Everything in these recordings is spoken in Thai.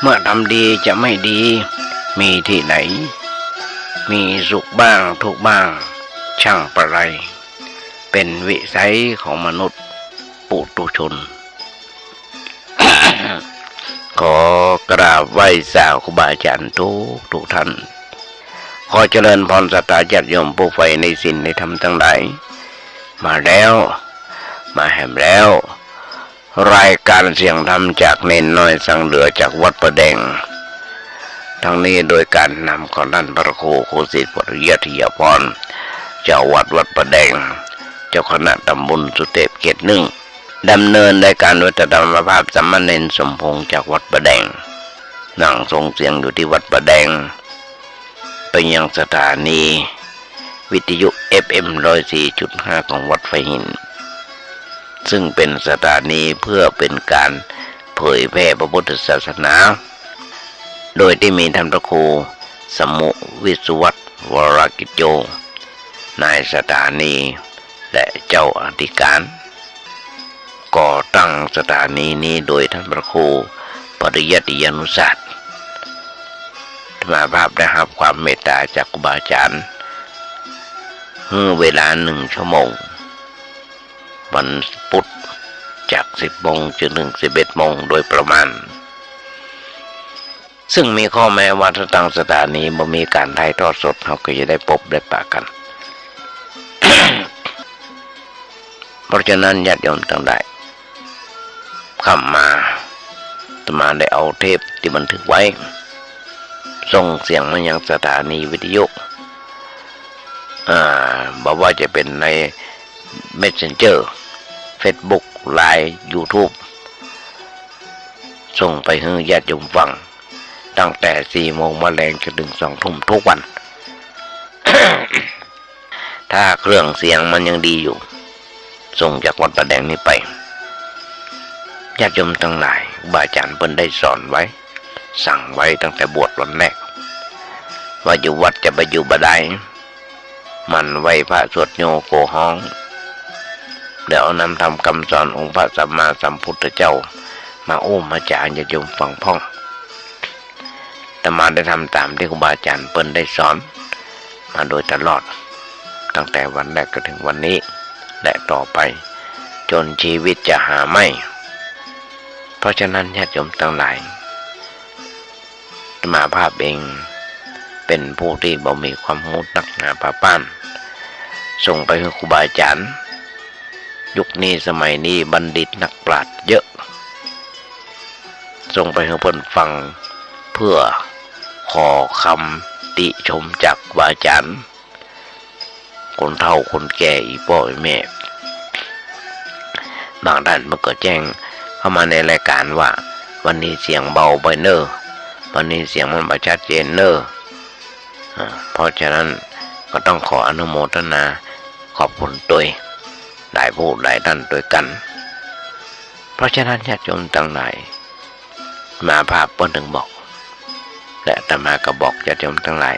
เมื่อทำดีจะไม่ดีมีที่ไหนมีสุขบ้างทุกข์บ้างช่างประไรเป็นวิสัยของมนุษย์ปุถุชน ขอกราบไหว้สาวครูบาอาจารย์ทุกท่านขอเจริญพรศรัทธาญาติโยมผู้ใฝ่ในศีลในธรรมทั้งหลายมาแล้วมาแหมแล้วรายการเสียงธรรมจากเนนน้อยสังเหลือจากวัดประแดงทั้งนี้โดยการนำของท่านพระครูโคสิทธิ์ปริยัติยพรเจ้าวัดประแดงเจ้าคณะตำบลสุเทพเขต 1ดำเนินรายการโดยธรรมภาพสามเณรสมพงษ์จากวัดประแดงนั่งทรงเสียงอยู่ที่วัดประแดงไปยังสถานีวิทยุ FM 104.5 ของวัดไฟหินซึ่งเป็นสถานีเพื่อเป็นการเผยแพร่พระพุทธศาสนาโดยที่มีท่านพระครูสมุวิสุวัตรวรกิจโยนายสถานีและเจ้าอธิการก่อตั้งสถานีนี้โดยท่านพระครูปริยัติยานุศาสตร์มาภาพได้รับความเมตตาจากครูบาอาจารย์เวลา1 ชั่วโมงวันพุธจาก 10 โมงจนถึง 11 โมงโดยประมาณซึ่งมีข้อแม้ว่าถ้าตั้งสถานีบ่มีการถ่ายทอดสดเขาก็จะได้พบได้ปะกัน เพราะฉะนั้นญาติโยมทั้งหลายเข้ามาอาตมาได้เอาเทปที่บันทึกไว้ส่งเสียงมายังสถานีวิทยุบอกว่าจะเป็นใน Messenger Facebook Line YouTube ส่งไปให้ญาติโยมฟังตั้งแต่ 4 โมงมาแรงจนถึง 2 ทุ่มทุกวัน ถ้าเครื่องเสียงมันยังดีอยู่ส่งจากวัดประแดงนี้ไปญาติโยมทั้งหลายครูบาอาจารย์เพิ่นได้สอนไว้สั่งไว้ตั้งแต่บวชวันแรกว่าอยู่วัดจะไปอยู่บ่ได้มันไหวพระสวดโยโกห้องเดี๋ยวนำธรรมคำสอนองค์พระสัมมาสัมพุทธเจ้ามามาจารย์ญาติโยมฟังพ่องแต่มาได้ทำตามที่ครูบาอาจารย์เปิ้นได้สอนมาโดยตลอดตั้งแต่วันแรกก็ถึงวันนี้และต่อไปจนชีวิตจะหาไม่เพราะฉะนั้นญาติโยมทั้งหลายมาภาพเองเป็นผู้ที่บ่มีความรู้นักหนาป่าป้านส่งไปให้ครูบาอาจารย์ยุคนี้สมัยนี้บัณฑิตนักปราชญ์เยอะส่งไปให้เพิ่นฟังเพื่อขอคำติชมจากครูบาอาจารย์คนเฒ่าคนแก่อีพ่ออีแม่บางท่านมันก็แจ้งเข้ามาในรายการว่าวันนี้เสียงเบาไปเนอะวันนี้เสียงมันไม่ชัดเจนเนอะเพราะฉะนั้นก็ต้องขออนุโมทนาขอบคุณด้วยหลายผู้หลายท่านด้วยกันเพราะฉะนั้นญาติโยมทั้งหลายมาภาพเพิ่นถึงบอกและอาตมาก็บอกญาติโยมทั้งหลาย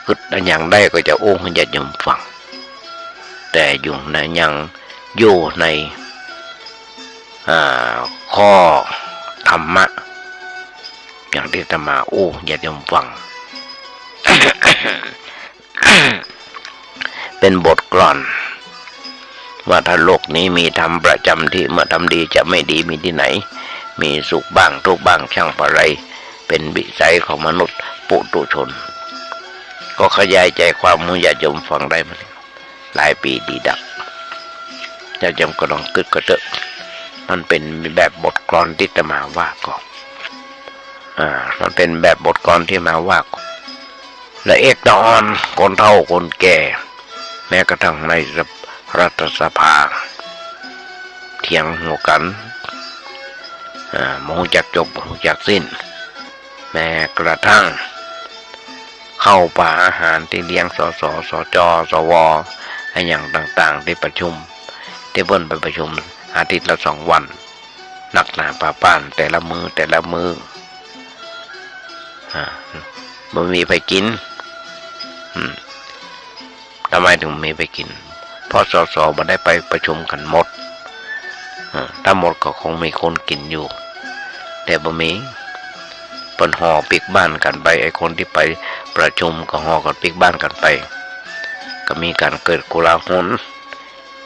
คืออย่างใดก็จะให้ญาติโยมฟังแต่อยู่ในยังอยู่ในข้อธรรมะอย่างที่อาตมาญาติโยมฟัง เป็นบทกลอนว่าถ้าโลกนี้มีธรรมประจำที่เมื่อทำดีจะไม่ดีมีที่ไหนมีสุขบ้างทุกข์บ้างช่างประไรเป็นวิสัยของมนุษย์ปุถุชนก็ขยายใจความให้ญาติโยมฟังได้มาหลายปีดีดักญาติโยมก็ลองกึศก็เถอะมันเป็นแบบบทกลอนที่จะมาว่าก่อนมันเป็นแบบบทกลอนที่มาว่าละเอียดอ่อนคนเฒ่าคนแก่แม้กระทั่งในรัฐสภาเถียงหัวกันมองจากจบมองจากสิ้นแม้กระทั่งเข้าป่าอาหารที่เลี้ยงสสสจสวอะไรอย่างต่างๆที่ประชุมที่เพิ่นไปประชุมอาทิตย์ละ2 วันนักหนาป่าป้านแต่ละมือบ่มีไปกินทำไมถึงมีไปกินเพราะสสบ่ได้ไปประชุมกันหมดถ้าหมดก็คงมีคนกินอยู่แต่บ่มี เปิ้นห่อปิกบ้านกันไปไอ้คนที่ไปประชุมก็ห่อกันปิกบ้านกันไปก็มีการเกิดโกลาหล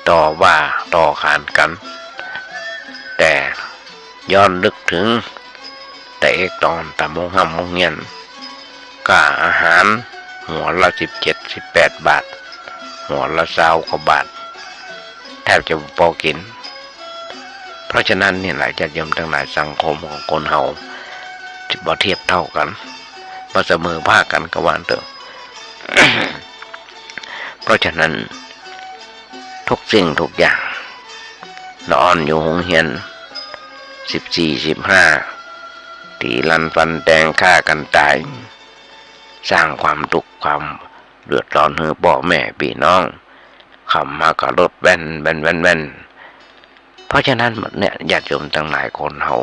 ต่อว่าต่อขานกันแต่ย้อนนึกถึงแต่เอกตอนตะมงห้ำมงเงียนก็อาหารหัวละ17-18 บาทหัวละ20 กว่าบาทแทบจะพอกินเพราะฉะนั้นนี่หลายญาติโยมทั้งหลายสังคมของคนเฮาบ่เทียบเท่ากันบ่เสมอภาคกันก็ว่าเถอะ เพราะฉะนั้นทุกสิ่งทุกอย่างนอนอยู่โรงเรียน14-15ตีลันฟันแตงฆ่ากันตายสร้างความทุกข์ความเดือดร้อนให้พ่อแม่พี่น้องขับมากับรถแว่นเพราะฉะนั้นเนี่ยญาติโยมทั้งหลายคนเฮา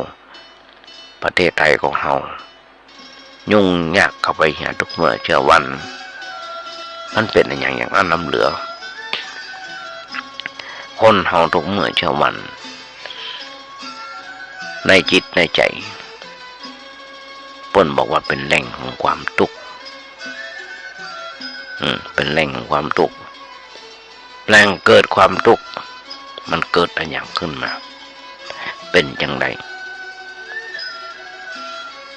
ประเทศไทยของเฮายุ่งยากเข้าไปหาทุกเมื่อเช้าวันมันเป็นอย่างนั้นน้ำเหลือคนเฮาทุกเมื่อเช้าวันในจิตในใจเปิ้นบอกว่าเป็นแหล่งของความทุกข์เป็นแหล่งของความทุกข์แหล่งเกิดความทุกข์มันเกิดอะไรอย่างขึ้นมาเป็นจังได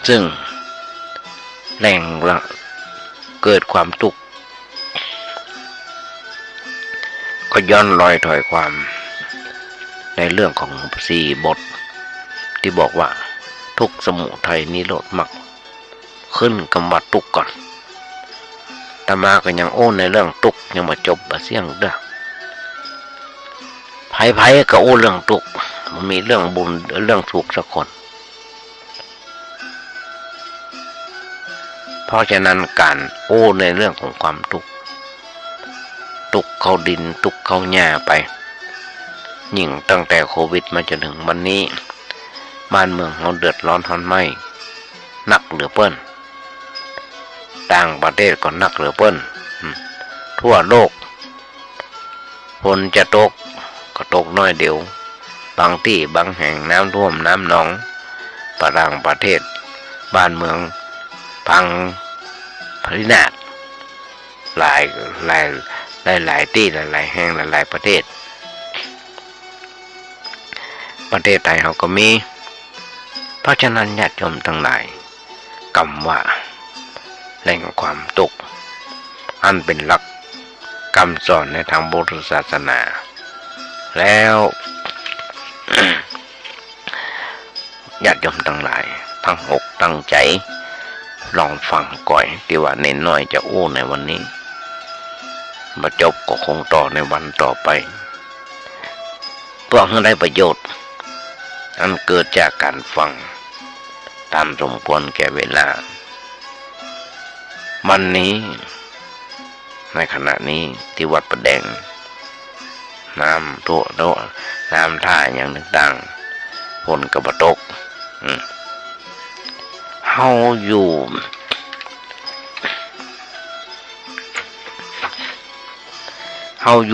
ซึ่งแหล่งเกิดความทุกข์ก็ย้อนรอยถอยความในเรื่องของ4 บทที่บอกว่าทุกข์สมุทัยนิโรธมรรคขึ้นกำวัดทุกข์ก่อนแต่มาก็ยังโอ้ในเรื่องทุกข์ยังมาจบเสียงเด้อไผก็โอ้เรื่องทุกข์มันมีเรื่องบุญเรื่องทุกข์สักคนเพราะฉะนั้นการโอ้ในเรื่องของความทุกข์เข้าดินทุกข์เข้าหญ้าไปยิ่งตั้งแต่โควิดมาจนถึงวันนี้บ้านเมืองเราเดือดร้อนทนไหมนักเหลือเปิ้นต่างประเทศก็นักเหลือเปิ้นทั่วโลกฝนจะตกก็ตกน้อยเดียวบางที่บางแห่งน้ำท่วมน้ำหนองต่างประเทศบ้านเมืองพังพินาศหลายที่หลายแห่งหลายประเทศไทยเราก็มีเพราะฉะนั้นญาติโยมทั้งหลายคำว่าแหล่งความทุกข์อันเป็นหลักคำสอนในทางพุทธศาสนาแล้ว ญาติโยมทั้งหลายตั้งอกตั้งใจลองฟังก่อยที่ว่าเน้นน้อยจะอู้ในวันนี้มาจบก็คงต่อในวันต่อไปเพื่อให้ได้ประโยชน์อันเกิดจากการฟังตามสมควรแก่เวลาวันนี้ในขณะนี้ที่วัดประแดงน้ำท่วมน้ำท่าอย่างต่างๆฝนกระบตกเฮาอย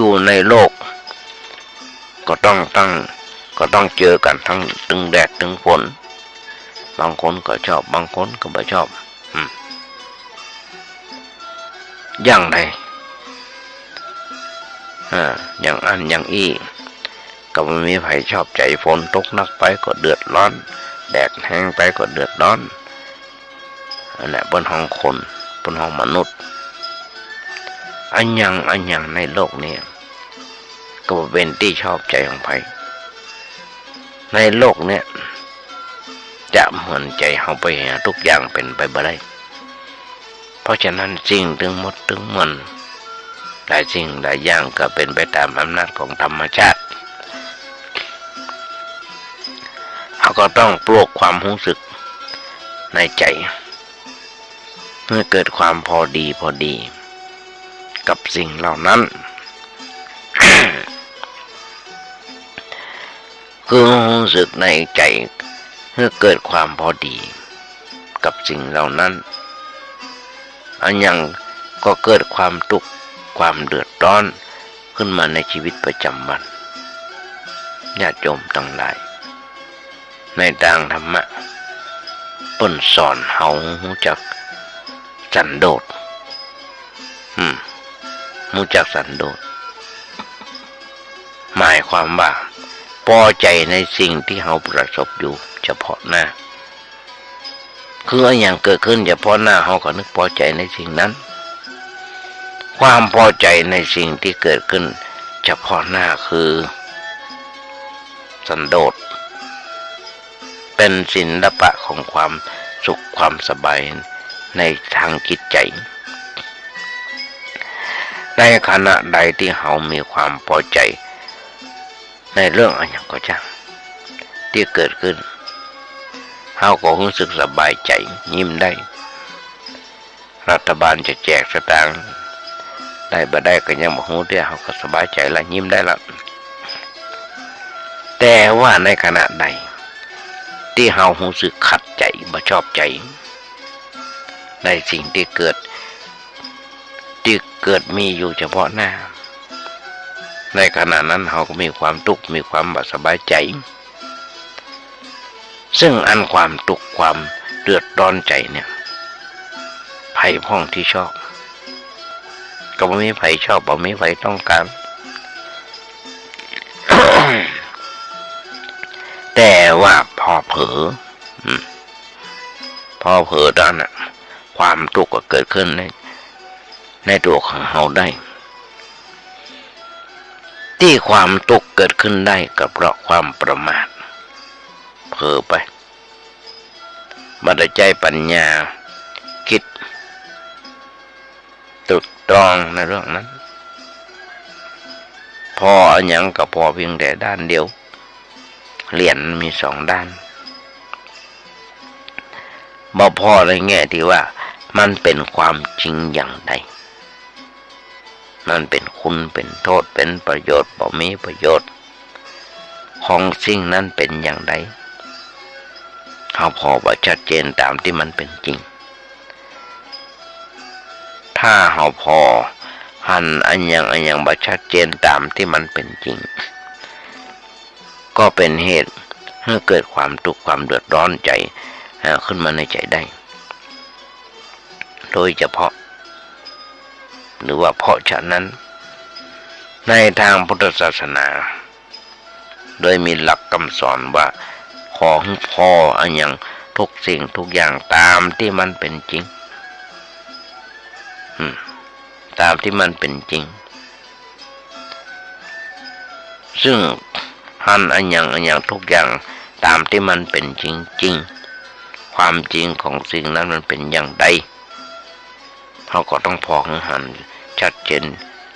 ู่ในโลกก็ต้องเจอกันทั้งตึงแดดตึงฝนบางคนก็ชอบบางคนก็ไม่ชอบอย่างใดอย่างอันอย่างอี้ก็ไม่มีใครชอบใจฝนตกนักไปก็เดือดร้อนแดดแห้งไปก็เดือดร้อนอันนี้บนห้องคนบนห้องมนุษย์อันยังในโลกนี้ก็เป็นที่ชอบใจของใครในโลกนี้จะเหมือนใจเขาไปทุกอย่างเป็นไปบ่ได้เพราะฉะนั้นสิ่งถึงหมดถึงมันหลายสิ่งหลายอย่างก็เป็นไปตามอำนาจของธรรมชาติเขาก็ต้องปลุกความรู้สึกในใจเมื่อเกิดความพอดีกับสิ่งเหล่านั้น คือรู้สึกในใจเมื่อเกิดความพอดีกับสิ่งเหล่านั้นอันยังก็เกิดความทุกข์ความเดือดร้อนขึ้นมาในชีวิตประจำวันญาติโยมทั้งหลายในทางธรรมะ ปิ้นสอนเฮารู้จักสันโดษรู้จักสันโดษหมายความว่าพอใจในสิ่งที่เฮาประสบอยู่เฉพาะหน้าคืออย่างเกิดขึ้นเฉพาะหน้าเฮาก็นึกพอใจในสิ่งนั้นความพอใจในสิ่งที่เกิดขึ้นเฉพาะหน้าคือสันโดษเป็นศิลปะของความสุขความสบายในทางจิตใจในขณะใดที่เฮามีความพอใจในเรื่องอะไรก็ช่างที่เกิดขึ้นเฮาก็รู้สึกสบายใจยิ้มได้รัฐบาลจะแจกสตางค์ได้บ่ได้ก็ยังบ่ฮู้เด้อเฮาก็สบายใจละยิ้มได้ละแต่ว่าในขณะใดที่เฮารู้สึกขัดใจบ่ชอบใจในสิ่งที่เกิดมีอยู่เฉพาะหน้าในขณะนั้นเฮาก็มีความทุกข์มีความบ่สบายใจซึ่งอันความทุกข์ความเดือดร้อนใจเนี่ยไผพ้องที่ชอบก็บ่มีไผชอบบ่มีไผต้องการ แต่ว่าพอเผลอด้านน่ะความทุกข์ก็เกิดขึ้นในตัวของเฮาได้ที่ความทุกข์เกิดขึ้นได้ก็เพราะความประมาทเผลอไปบ่ได้ใจปัญญาคิดตรึกตรองในเรื่องนั้นพออันหยังก็พอเพียงแต่ด้านเดียวเหรียญมีสองด้านบ่พอในแง่ที่ว่ามันเป็นความจริงอย่างใดมันเป็นคุณเป็นโทษเป็นประโยชน์บ่มีประโยชน์ของสิ่งนั้นเป็นอย่างใดเฮาพอว่าชัดเจนตามที่มันเป็นจริงถ้าเฮาพอหันอันยังบ่ชัดเจนตามที่มันเป็นจริงก็เป็นเหตุให้เกิดความทุกข์ความเดือดร้อนใจขึ้นมาในใจได้โดยเฉพาะหรือว่าเพราะฉะนั้นในทางพุทธศาสนาโดยมีหลักคำสอนว่าขอให้พออันยังทุกสิ่งทุกอย่างตามที่มันเป็นจริงตามที่มันเป็นจริงซึ่งหันอันยังทุกอย่างตามที่มันเป็นจริงความจริงของสิ่งนั้นมันเป็นอย่างใดเขาก็ต้องพอหันชัดเจน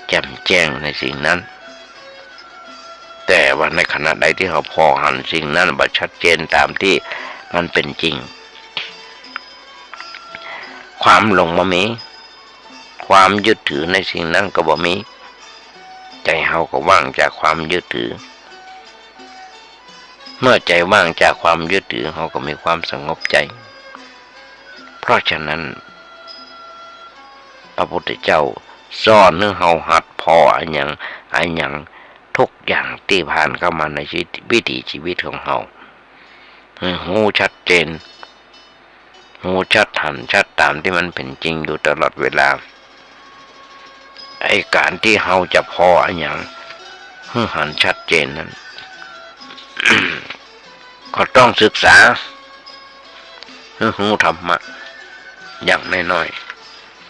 แจ่มแจ้งในสิ่งนั้นแต่ว่าในขณะใดที่เขาพอหันสิ่งนั้นบ่ชัดเจนตามที่มันเป็นจริงความหลงบ่มีความยึดถือในสิ่งนั้นก็บ่มีใจเขาก็ว่างจากความยึดถือเมื่อใจว่างจากความยึดถือเขาก็มีความสงบใจเพราะฉะนั้นพระพุทธเจ้าสอนให้เฮาหัดพออันยังทุกอย่างที่ผ่านเข้ามาในชีวิตวิถีชีวิตของเฮาหูชัดเจนหูชัดหันชัดตามที่มันเป็นจริงอยู่ตลอดเวลาไอ้การที่เฮาจะพออันยังหันชัดเจนนั้น ก็ต้องศึกษาหูธรรมะอย่างน้อย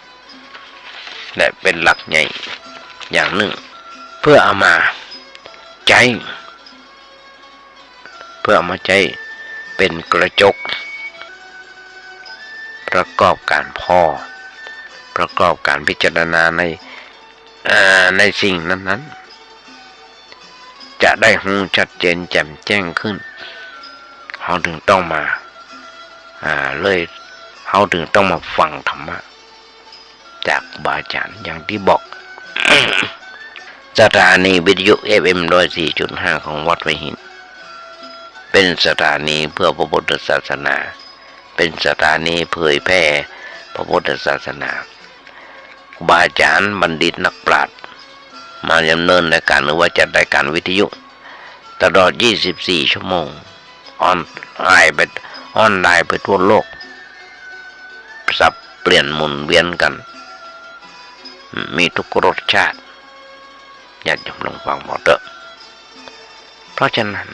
ๆและเป็นหลักใหญ่อย่างหนึ่งเพื่อเอามาใจเป็นกระจกประกอบการประกอบการพิจารณาในสิ่งนั้นจะได้หูชัดเจนแจ่มแจ้งขึ้นเขาถึงต้องมาเขาถึงต้องมาฟังธรรมะจากครูบาอาจารย์อย่างที่บอก สถานีวิทยุ FM 104.5 ของวัดไผ่หินเป็นสถานีเพื่อพระพุทธศาสนาเป็นสถานีเผยแพร่พระพุทธศาสนาครูบาอาจารย์บัณฑิตนักปราชญ์มาดำเนินรายการหรือว่าจัดรายการวิทยุตลอด24 ชั่วโมงออนไลน์ไปทั่วโลก ปลี่ยนหมุนเวียนกันมีทุกรสชาติญาติโยมลองฟังเถอะเพราะฉะนั้น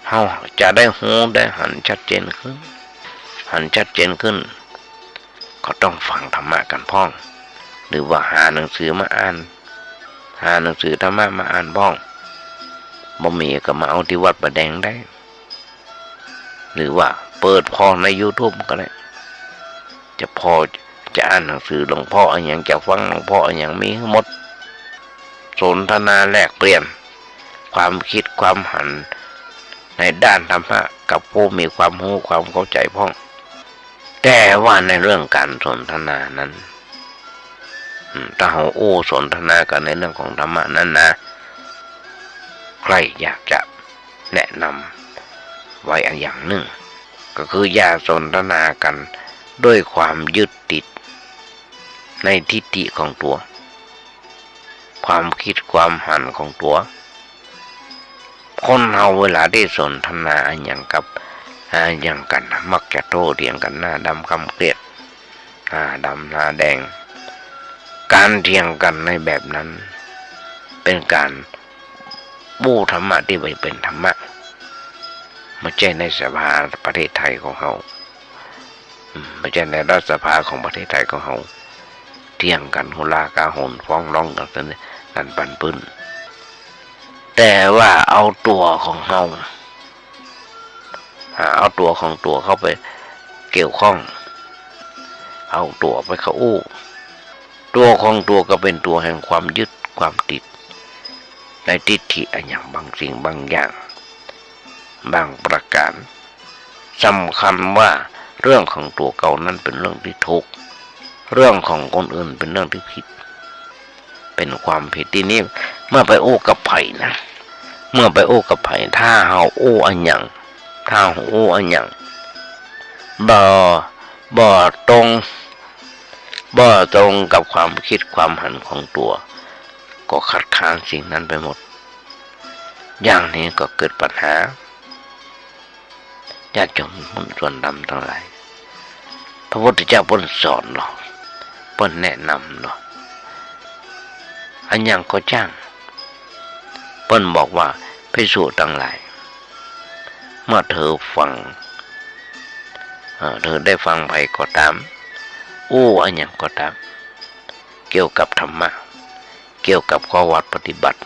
เราจะได้หูได้หันชัดเจนขึ้นก็ต้องฟังธรรมะกันพ้องหรือว่าหาหนังสือมาอ่านหาหนังสือธรรมะมาอ่านพ้องบ่มีก็มาเอาที่วัดประแดงได้หรือว่าเปิดพอใน YouTube ก็ได้จะพอจะอ่านหนังสือหลวงพ่ออะไรอย่างจะฟังหลวงพ่ออะไรอย่างมีหมดสนทนาแลกเปลี่ยนความคิดความหันในด้านธรรมะกับผู้มีความรู้ความเข้าใจพ้องแต่ว่าในเรื่องการสนทนานั้นถ้าเราสนทนากันในเรื่องของธรรมะนั้นนะใครอยากจะแนะนำไว้อย่างหนึ่งก็คืออย่าสนทนากันด้วยความยึดติดในทิฏฐิของตัวความคิดความหันของตัวคนเราเวลาได้สนทนาอย่างกับอย่างกันมักจะโต้เถียงกันหน้าดำคำเกลียดหน้าดำหน้าแดงการเถียงกันในแบบนั้นเป็นการบูธรรมะที่ไม่เป็นธรรมะไม่ใช่ในสภาประเทศไทยของเราไม่ใช่ในรัฐสภาของประเทศไทยของเราเถียงกันโหรากาหนฟ้องร้องกันนั่นปั่นปื้นแต่ว่าเอาตัวของเราเอาตัวของตัวเข้าไปเกี่ยวข้องเอาตัวไปเข้าตัวของตัวก็เป็นตัวแห่งความยึดความติดในทิฏฐิอย่างบางสิ่งบางอย่างบางประการสำคัญว่าเรื่องของตัวเก่านั้นเป็นเรื่องที่ถูกเรื่องของคนอื่นเป็นเรื่องที่ผิดเป็นความผิดที่นี่เมื่อไปกับไผ่นะเมื่อไปกับไผ่ถ้าเฮาอันอย่างถ้าอันอย่างบ่ตรงกับความคิดความหันของตัวก็คัดค้านสิ่งนั้นไปหมดอย่างนี้ก็เกิดปัญหาญาติโยมส่วนดำทั้งหลายพระพุทธเจ้าเพิ่นสอนเนาะเพิ่นแนะนำเนาะอันอย่างก็จ้างเพิ่นบอกว่าภิกษุทั้งหลายเมื่อเธอฟังเธอได้ฟังไปก็ตามอันอย่างก็ตามเกี่ยวกับธรรมะเกี่ยวกับข้อวัดปฏิบัติ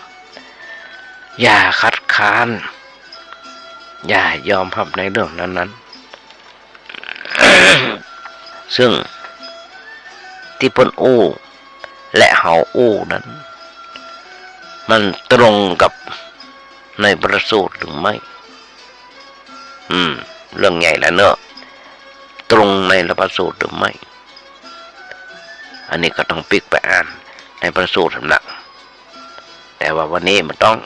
อย่าคัดค้านอย่ายอมรับในเรื่องนั้นซึ่งที่เพิ่นและเฮานั้นมันตรงกับในพระสูตรหรือไม่เรื่องใหญ่แล้วเนอะตรงในพระสูตรหรือไม่อันนี้ก็ต้องปิกไปอ่านในพระสูตรสำนักแต่ว่าวันนี้มันต้อง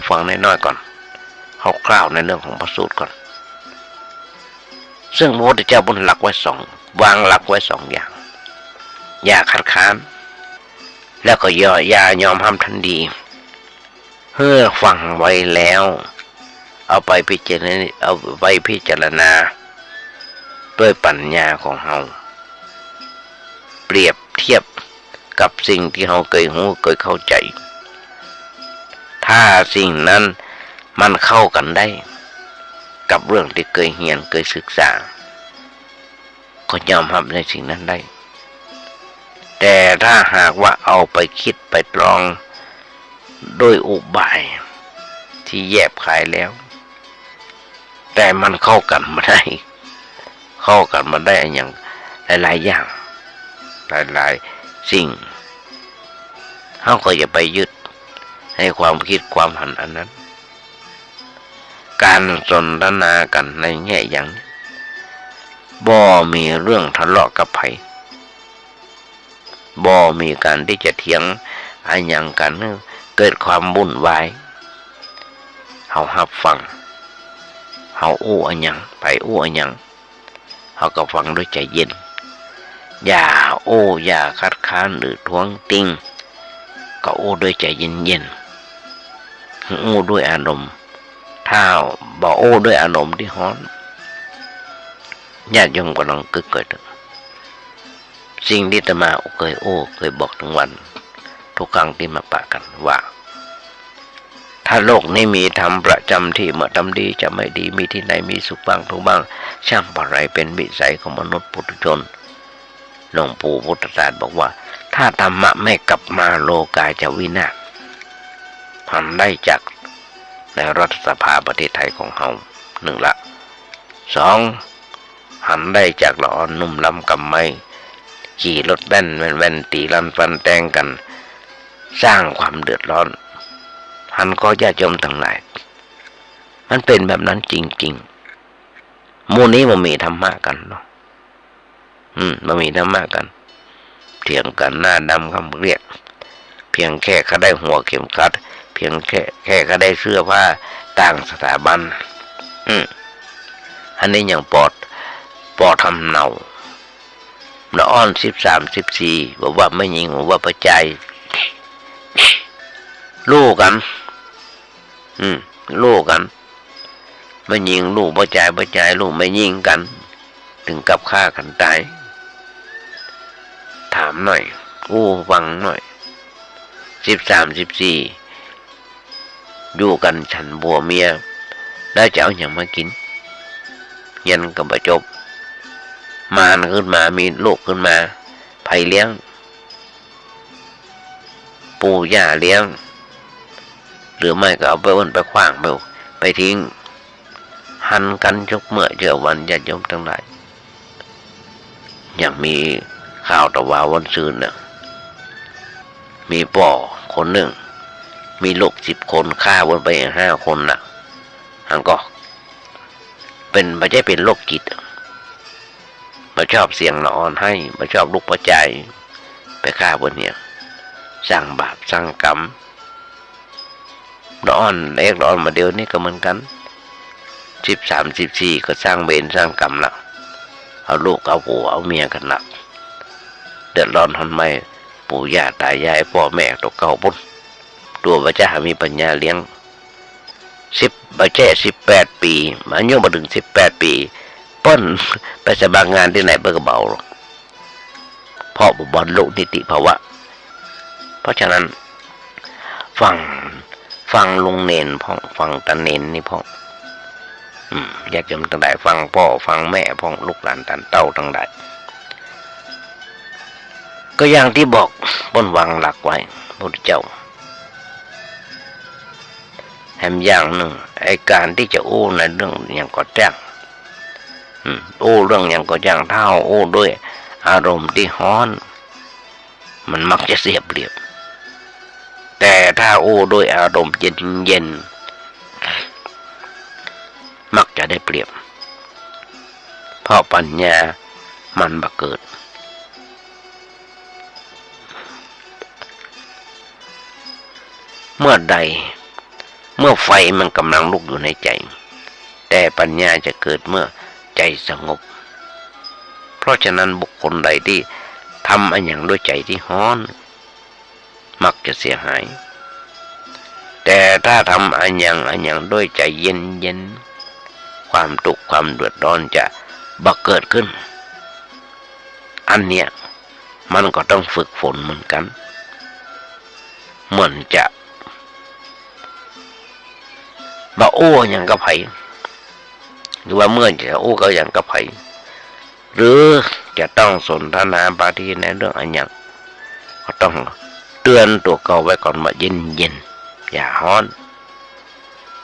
ฟังน้อยๆก่อนเขากล่าวในเรื่องของพระสูตรก่อนซึ่งพระพุทธเจ้าวางหลักไว้สองอย่างอย่าคัดค้านแล้วก็อย่ายอมรับทันทีเมื่อฟังไว้แล้วเอาไปพิจารณาด้วยปัญญาของเราเปรียบเทียบกับสิ่งที่เราเคยรู้เคยเข้าใจถ้าสิ่งนั้นมันเข้ากันได้กับเรื่องที่เคยเรียนเคยศึกษาก็ยอมรับในสิ่งนั้นได้แต่ถ้าหากว่าเอาไปคิดไปตรองโดยอุบายที่แยบคายแล้วแต่มันเข้ากันมาได้อย่างหลายๆอย่างหลายๆสิ่งเขาก็อย่าไปยึดให้ความคิดความหันอันนั้นการสนทนากันในแง่อย่างนี้บ่มีเรื่องทะเลาะกับไผบ่มีการที่จะเถียงอันอย่างกันเกิดความวุ่นวายเฮารับฟังเฮาอันอย่างไปอันอย่างเฮาก็ฟังด้วยใจเย็นอย่าอย่าคัดค้านหรือท้วงติงก็ด้วยใจเย็นๆด้วยอารมณ์ถ้าบ่ด้วยอารมณ์ที่ฮ้อน ญาติโยมก็ลองกึกเกิดสิ่งที่อาตมาเคยบอกทั้งวันทุกครั้งที่มาปะกันว่าถ้าโลกนี้มีธรรมประจำที่เมื่อทำดีจะไม่ดีมีที่ไหนมีสุขบ้างทุกบ้างช่างอะไรเป็นวิสัยของมนุษย์ปุถุชนหลวงปู่พุทธทาสบอกว่าถ้าธรรมะไม่กลับมาโลกาจะวินาศพันได้จากในรัฐสภาประเทศไทยของเฮาหนึ่งละสองหันได้จากละอ่อนนุ่มล้ำกำไม้ขี่รถแว่นตีลันฟันแตงกันสร้างความเดือดร้อนหันก็ญาติโยมทั้งหลายมันเป็นแบบนั้นจริงๆหมู่นี้มันมีธรรมะกันเนาะมันมีธรรมะกันเถียงกันหน้าดำคำเรียกเพียงแค่เขาได้หัวเข็มขัดเพียงแค่เขาได้เสื้อผ้าต่างสถาบันอันนี้อย่างปอทำเนาละอ่อน13-14บอกว่าไม่ยิงบอกว่าประจัยลูกกันลูกกันไม่ยิงลูกประจัยลูกไม่ยิงกันถึงกับฆ่ากันตายถามหน่อยฟังหน่อย13-14อยู่กันฉันบัวเมียแล้วจะเอาอย่างมากินยันกับประจบมานขึ้นมามีลูกขึ้นมาไผ่เลี้ยงปู่ย่าเลี้ยงหรือไม่ก็เอาไปอ้นไปขว้างไปทิ้งหันกันยกเมื่อเจอวันญาติโยมทั้งหลายอย่างมีข่าวตะวาวันซืนน่ะมีป่อคนหนึ่งมีลูก10 คนฆ่าวนไป5 คนน่ะหันก็เป็นไม่ใช่เป็นโรคจิตมาชอบเสียงละอ่อนให้มาชอบลูกประจัยไปฆ่าวนเนี่ยสร้างบาปสร้างกรรมละอ่อนมาเดียวนี่ก็เหมือนกัน13-14ก็สร้างเวรสร้างกรรมละเอาลูกเอาผัวเอาเมียกันละเดือดร้อนทำไมปู่ย่าตายายพ่อแม่ตัวเก่าปุ๊บตัวพระเจ้ามีปัญญาเลี้ยง18 ปีอายุมาถึง18 ปีป้นไปสมัครงานที่ไหนเบิกเบาหรอกเพราะบรรลุนิติภาวะเพราะฉะนั้นฟังลุงเนนพ่อฟังตาเนนนี่พ่ออยากจะตั้งแต่ฟังพ่อฟังแม่พ่อลูกหลานตันเต้าทั้งหลายก็อย่างที่บอกป้นวางหลักไว้พระพุทธเจ้าแถมอย่างหนึ่งไอ้การที่จะในเรื่องอย่างก็แจ้งเรื่องอย่างก็อย่างเท่าด้วยอารมณ์ที่ฮ้อนมันมักจะเสียเปรียบแต่ถ้าด้วยอารมณ์เย็นมักจะได้เปรียบเพราะปัญญามันบังเกิดเมื่อไฟมันกำลังลุกอยู่ในใจแต่ปัญญาจะเกิดเมื่อใจสงบเพราะฉะนั้นบุคคลใดที่ทำอันอย่างด้วยใจที่ฮ้อนมักจะเสียหายแต่ถ้าทำอันอย่างด้วยใจเย็นความทุกข์ความเดือดร้อนจะบังเกิดขึ้นอันเนี้ยมันก็ต้องฝึกฝนเหมือนกันเหมือนจะบ่อย่างกระไผหรือว่าเมื่อจะก็อย่างกระไผหรือจะต้องสนทนาปาทีในเรื่องอันอย่างก็ต้องเตือนตัวเก่าไว้ก่อนว่าเย็นอย่าฮ้อน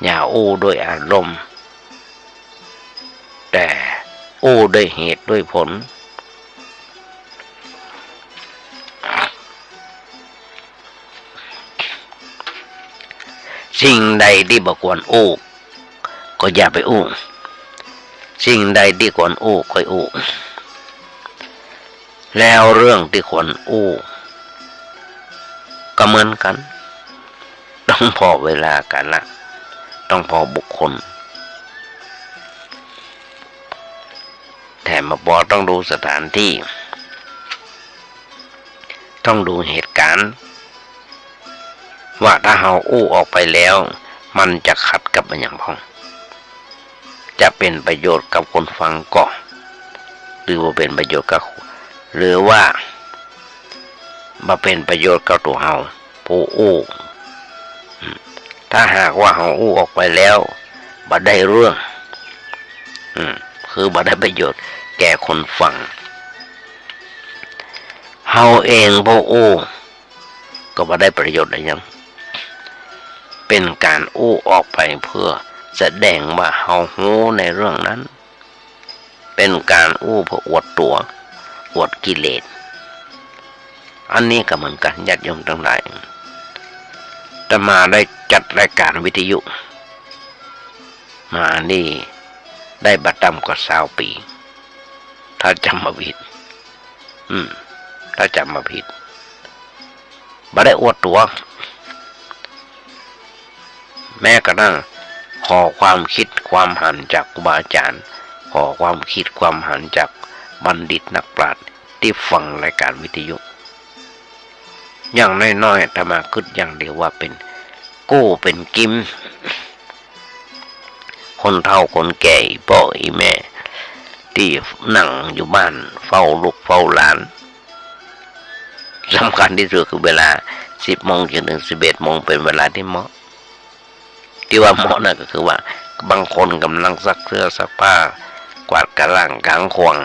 อย่าด้วยอารมณ์แต่ด้วยเหตุด้วยผลสิ่งใดที่บ่ควรก็อย่าไปสิ่งใดที่ควรค่อยแล้วเรื่องที่ควรก็เหมือนกันต้องพอเวลากันละต้องพอบุคคลแต่มาพอต้องดูสถานที่ต้องดูเหตุการณ์ว่าถ้าเราออกไปแล้วมันจะขัดกับอย่างพ้องจะเป็นประโยชน์กับคนฟังก่อน หรือว่าเป็นประโยชน์กับหรือว่ามาเป็นประโยชน์กับตัวเฮาผู้อู้ถ้าหากว่าเฮาอู้ออกไปแล้วบ่ได้เรื่องคือบ่ได้ประโยชน์แก่คนฟังเฮาเองผู้อู้ก็บ่ได้ประโยชน์อะไรยังเป็นการอู้ออกไปเพื่อแสดงว่าเฮารู้ในเรื่องนั้นเป็นการอู้เพื่ออวดตัวอวดกิเลสอันนี้ก็เหมือนกันญาติโยมทั้งหลายอาตมาได้จัดรายการวิทยุมานี่ได้บัตรต่ำกว่า20 ปีถ้าจำมาผิดถ้าจำมาผิดบ่ได้อวดตัวแม้กระทั่งขอความคิดความหันจากครูบาอาจารย์ขอความคิดความหันจากบัณฑิตนักปราชญ์ที่ฟังรายการวิทยุอย่างน้อยๆอาตมาคิดอย่างเดียวว่าเป็นกู้เป็นกิมคนเฒ่าคนแก่พ่อแม่ที่นั่งอยู่บ้านเฝ้าลูกเฝ้าหลานสำคัญที่สุดคือเวลา10 โมงจนถึง11 โมงเป็นเวลาที่เหมาะที่ว่าเหมาะนั่นก็คือว่าบางคนกำลังซักเสื้อซักผ้ากวาดกระล่างกลางควง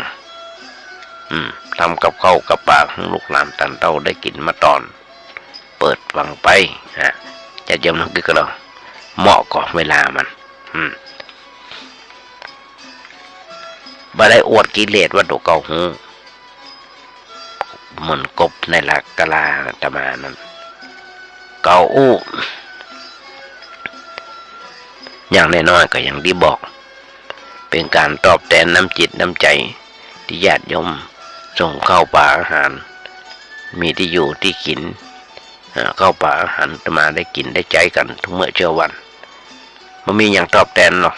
ทำกับข้าวกับปลาของลูกหลานตันเต้าได้กินมาตอนเปิดฟังไปจะยอมนั่นคือเราเหมาะกับเวลามันบ่ได้อวดกิเลสว่าตัวเก่าหูเหมือนกบในหลักกะลาตมานั้นเก่าอู้อย่างน้อยๆก็อย่างที่บอกเป็นการตอบแทนน้ำจิตน้ำใจที่ญาติโยมส่งเข้าป่าอาหารมีที่อยู่ที่กินเข้าป่าอาหารอาตมาได้กินได้ใจกันทุกเมื่อเช้าวันมันมีอย่างตอบแทนหรอก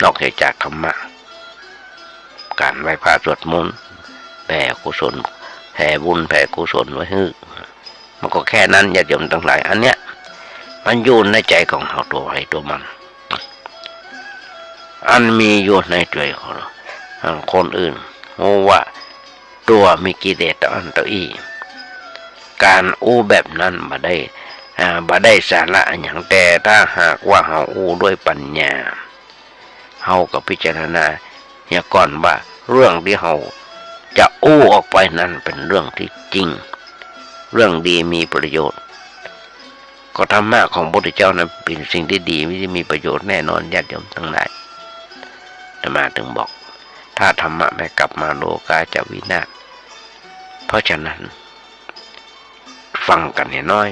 นอกจากธรรมะการไหว้พระสวดมนต์แผ่กุศลแผ่บุญแผ่กุศลไว้ให้มันก็แค่นั้นญาติโยมทั้งหลายอันเนี้ยมันอยู่ในใจของเราตัวใครตัวมันอันมีอยู่ในใจของคนอื่นเพราะว่าตัวมีกิเลสต่ออันตัวอีการอู้แบบนั้นบ่ได้สาระอย่างแต่ถ้าหากว่าเฮาอู้ด้วยปัญญาเฮาก็พิจารณาเฮียก่อนว่าเรื่องที่เฮาจะอู้ออกไปนั้นเป็นเรื่องที่จริงเรื่องดีมีประโยชน์ก็ธรรมะของพระพุทธเจ้านั้นเป็นสิ่งที่ดีไม่ได้มีประโยชน์แน่นอนญาติโยมทั้งหลายอาตมาถึงบอกถ้าธรรมะไม่กลับมาโลกาจะวินาศเพราะฉะนั้นฟังกันให้น้อย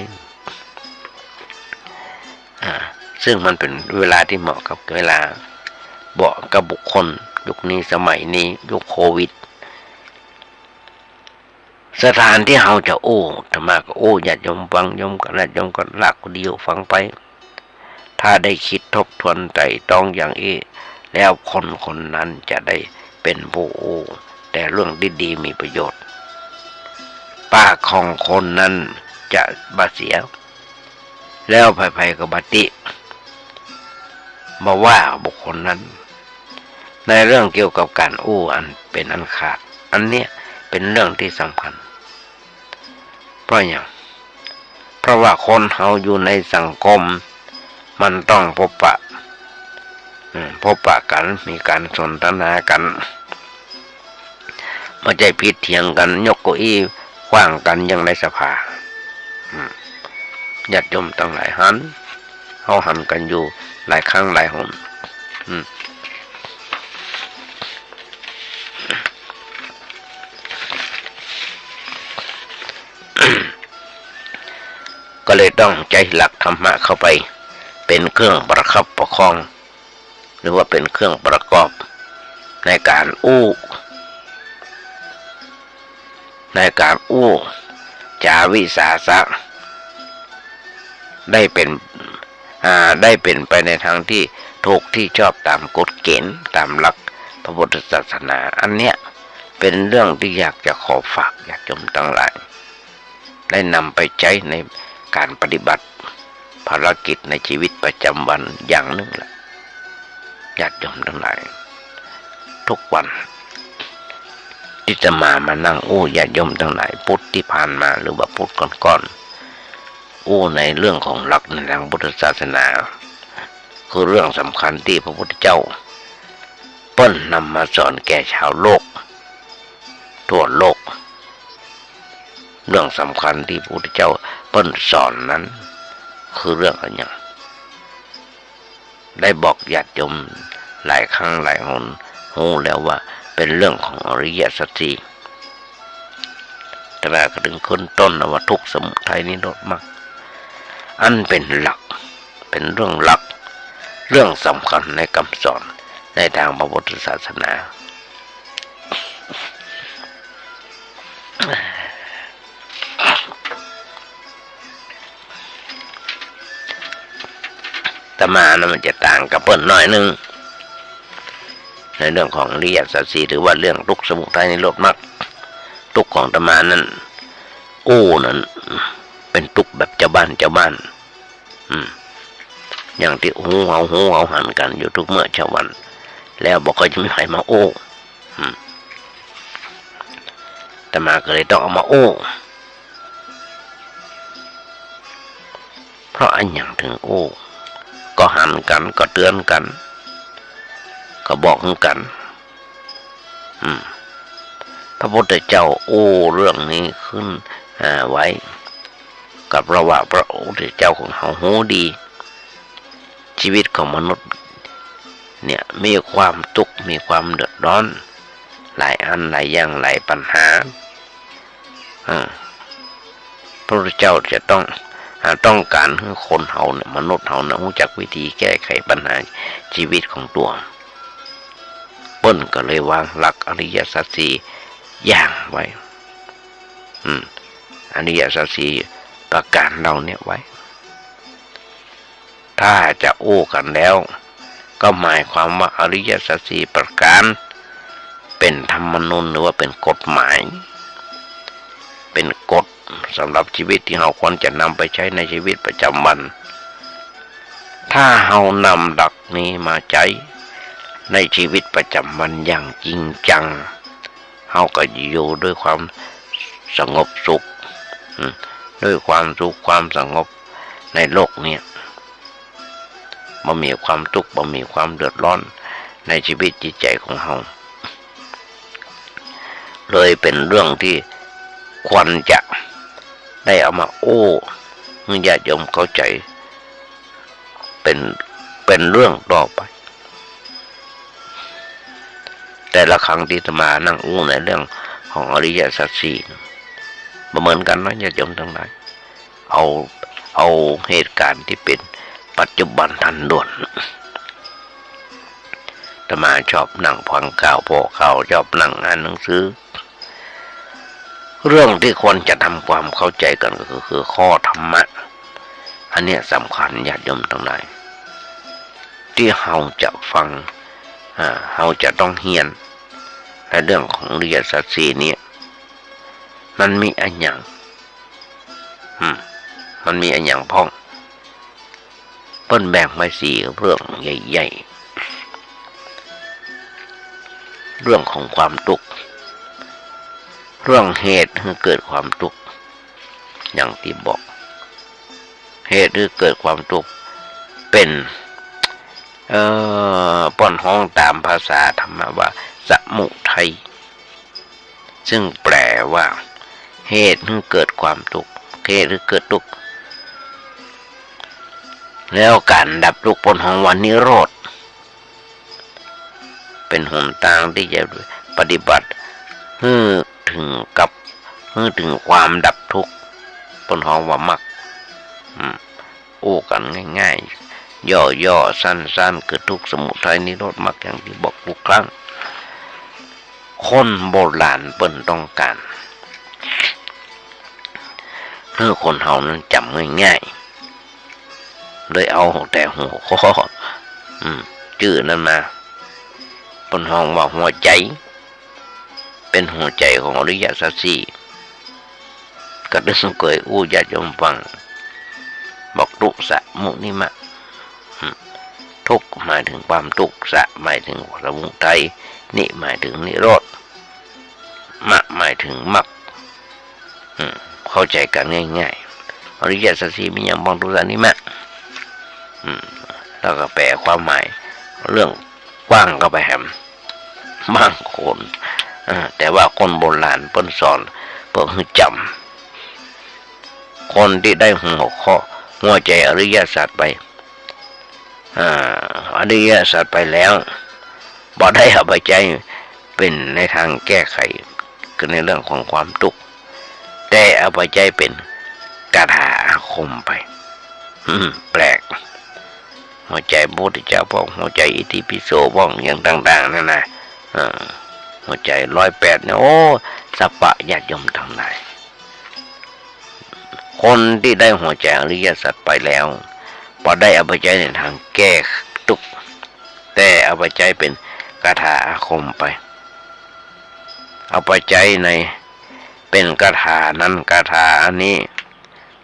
ซึ่งมันเป็นเวลาที่เหมาะกับเวลาเหมาะกับบุคคลยุคนี้สมัยนี้ยุคโควิดสถานที่เราจะโอ้ธรรมะก็โอ้ญาติโยมฟังโยมก็ญาติโยมก็หลักเดียวฟังไปถ้าได้คิดทบทวนไตร่ตรองอย่างนี้แล้วคนนั้นจะได้เป็นผู้โอ้แต่เรื่องดีๆมีประโยชน์ปากของคนนั้นจะบาเสียแล้วภัยก็บาติมาว่าบุคคลนั้นในเรื่องเกี่ยวกับการอู้อันเป็นอันขาดอันเนี้ยเป็นเรื่องที่สำคัญเพราะอย่างเพราะว่าคนเฮาอยู่ในสังคมมันต้องพบปะกันมีการสนทนากันไม่ใช่ผิดเถียงกันยกเก้าอี้ขว้างกันอย่างในสภาญาติโยมตั้งหลายเฮาหันกันอยู่หลายครั้งหลายหนก็เลยต้องใจหลักธรรมะเข้าไปเป็นเครื่องประคับประคองหรือว่าเป็นเครื่องประกอบในการอู้จาวิสาสะได้เป็นไปในทางที่ถูกที่ชอบตามกฎเกณฑ์ตามหลักพระพุทธศาสนาอันเนี้ยเป็นเรื่องที่อยากจะขอฝากญาติโยมทั้งหลายได้นำไปใช้ในการปฏิบัติภารกิจในชีวิตประจำวันอย่างหนึ่งแหละญาติโยมทั้งหลายทุกวัน ที่จะมานั่งอู้ญาติโยมทั้งหลายพุทธที่ผ่านมาหรือว่าพุทธก่อนๆอู้ในเรื่องของหลักในทางพุทธศาสนาคือเรื่องสำคัญที่พระพุทธเจ้าเปิ้ลนำมาสอนแก่ชาวโลกทั่วโลกเรื่องสำคัญที่พระพุทธเจ้าเปิ้ลสอนนั้นคือเรื่องอะไรอย่างได้บอกญาติโยมหลายครั้งหลายหนรู้แล้วว่าเป็นเรื่องของอริยสัจสี่แต่ละก็ถึงขึ้นต้นว่าทุกข์สมุทัยนิโรธมรรคอันเป็นหลักเป็นเรื่องหลักเรื่องสำคัญในคำสอนในทางพระพุทธศาสนาแต่มานะมันจะต่างกับเปิ้ลหน่อยนึงในเรื่องของอริยสัจสี่หรือว่าเรื่องทุกข์สมุทัยนิโรธมรรคทุกข์ของธรรมานั้นนั้นเป็นทุกข์แบบเจ้าบ้านอย่างที่หูเอาหันกันอยู่ทุกเมื่อเช้าวันแล้วบอกก็จะไม่ใครมาแต่มาก็เลยต้องเอามาเพราะอันอย่างถึงก็หันกันก็เตือนกันก็บอกกันพระพุทธเจ้าเรื่องนี้ขึ้นไว้กับเราว่าพระพุทธเจ้าของเราหูดีชีวิตของมนุษย์เนี่ยมีความทุกข์มีความเดือดร้อนหลายอันหลายอย่างหลายปัญหาพระพุทธเจ้าจะต้องการให้คนเราเนี่ยมนุษย์เราเนี่ยรู้จักวิธีแก้ไขปัญหาชีวิตของตัวเปิ้ลก็เลยวางหลักอริยสัจสี่อย่างไว้อริยสัจสี่ประการเราเนี่ยไว้ถ้าจะกันแล้วก็หมายความว่าอริยสัจสี่ประการเป็นธรรมนูญหรือว่าเป็นกฎหมายเป็นกฎสำหรับชีวิตที่เราควรจะนำไปใช้ในชีวิตประจำวันถ้าเรานำหลักนี้มาใช้ในชีวิตประจำวันอย่างจริงจังเราก็อยู่ด้วยความสงบสุขด้วยความสุขความสงบในโลกนี้บ่มีความทุกข์บ่มีความเดือดร้อนในชีวิตจิตใจของเราเลยเป็นเรื่องที่ควรจะได้เอามาให้ญาติโยมเข้าใจเป็นเรื่องต่อไปแต่ละครั้งที่จะมานั่งในเรื่องของอริยสัจสี่เหมือนกันนะญาติโยมทั้งหลายเอาเหตุการณ์ที่เป็นปัจจุบันทันด่วนจะมาชอบนั่งฟังข่าวพอข่าวชอบนั่งอ่านหนังสือเรื่องที่ควรจะทำความเข้าใจกันก็คือข้อธรรมะอันนี้สำคัญญาติโยมทั้งหลายที่เราจะฟังเราจะต้องเรียนในเรื่องของอริยสัจสี่นี้มันมีอันอย่างพ้องเปิ้นแบ่งไว้4เรื่องใหญ่ๆเรื่องของความทุกข์เรื่องเหตุให้เกิดความทุกข์อย่างที่บอกเหตุที่เกิดความทุกข์เป็นป้อนห้องตามภาษาธรรมะว่าสมุทัยซึ่งแปลว่าเหตุให้เกิดความทุกข์เหตุที่เกิดทุกข์แล้วการดับทุกข์พ้นของวันนิโรธเป็นหนทางที่จะปฏิบัติให้ถึงความดับทุกข์พ้นของว่ามรรคกันง่ายๆย่อๆสั้นๆคือทุกข์สมุทัยนิโรธมรรคอย่างที่บอกทุกครั้งคนโบราณเปิ้นต้องการให้คนเฮานั้นจำง่ายๆเลยเอาแต่หัวข้อชื่อนั้นมาเปิ้นห้องว่าหัวใจเป็นหัวใจของอริยสัจสี่ก็ได้เคยญาติโยมฟังบอกทุกข์สมุนิมะทุกข์หมายถึงความทุกข์สะหมายถึงสมุทัยนิหมายถึงนิโรธ มะหมายถึงมรรคเข้าใจกันง่ายๆอริยสัจสี่มีอย่างบางทุสานิมะแล้วก็แปลความหมายเรื่องกว้างก็ไปแฮมบางคนแต่ว่าคนโบราณเปิ้นสอนเพื่อให้จำคนที่ได้หัวใจอริยสัจไปอริยสัจไปแล้วบ่ได้เอาไปใจเป็นในทางแก้ไขคือในเรื่องของความทุกข์แต่เอาไปใจเป็นคาถาอาคมไปแปลกหัวใจพระพุทธเจ้าบอกหัวใจอิติปิโสบ้องอย่างต่างๆนั่นนะหัวใจ108เนี่ยโอ้สัพพะญาติโยมทั้งหลายคนที่ได้หัวใจอริยสัจไปแล้วพอได้เอาไปใจในทางแก้ทุกข์แต่เอาไปใจเป็นคาถาอาคมไปเอาไปใจในเป็นคาถานั้นคาถาอันนี้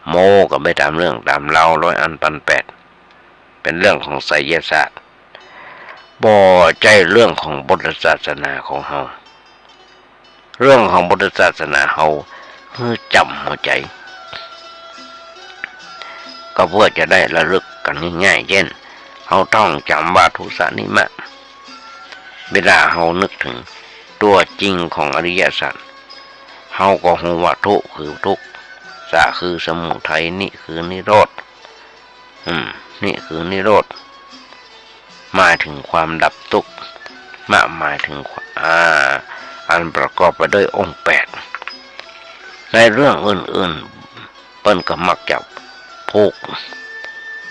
โมก็ไปตามเรื่องตามเล่าร้อยอันพันแปดเป็นเรื่องของไสยศาสตร์บ่ใจเรื่องของพุทธศาสนาของเฮาเรื่องของพุทธศาสนาเฮาคือจำหัวใจก็เพื่อจะได้ระลึกกันง่ายๆเช่นเฮาต้องจำว่าทุสานิมะเวลาเฮานึกถึงตัวจริงของอริยสัจเฮาก็รู้ว่าทุกข์คือทุกข์สะคือสมุทัยนี่คือนิโรธนี่คือนิโรธหมายถึงความดับทุกข์หมายถึงอันประกอบไปด้วยองค์8ในเรื่องอื่นๆเปิ้นก็มักจะพูก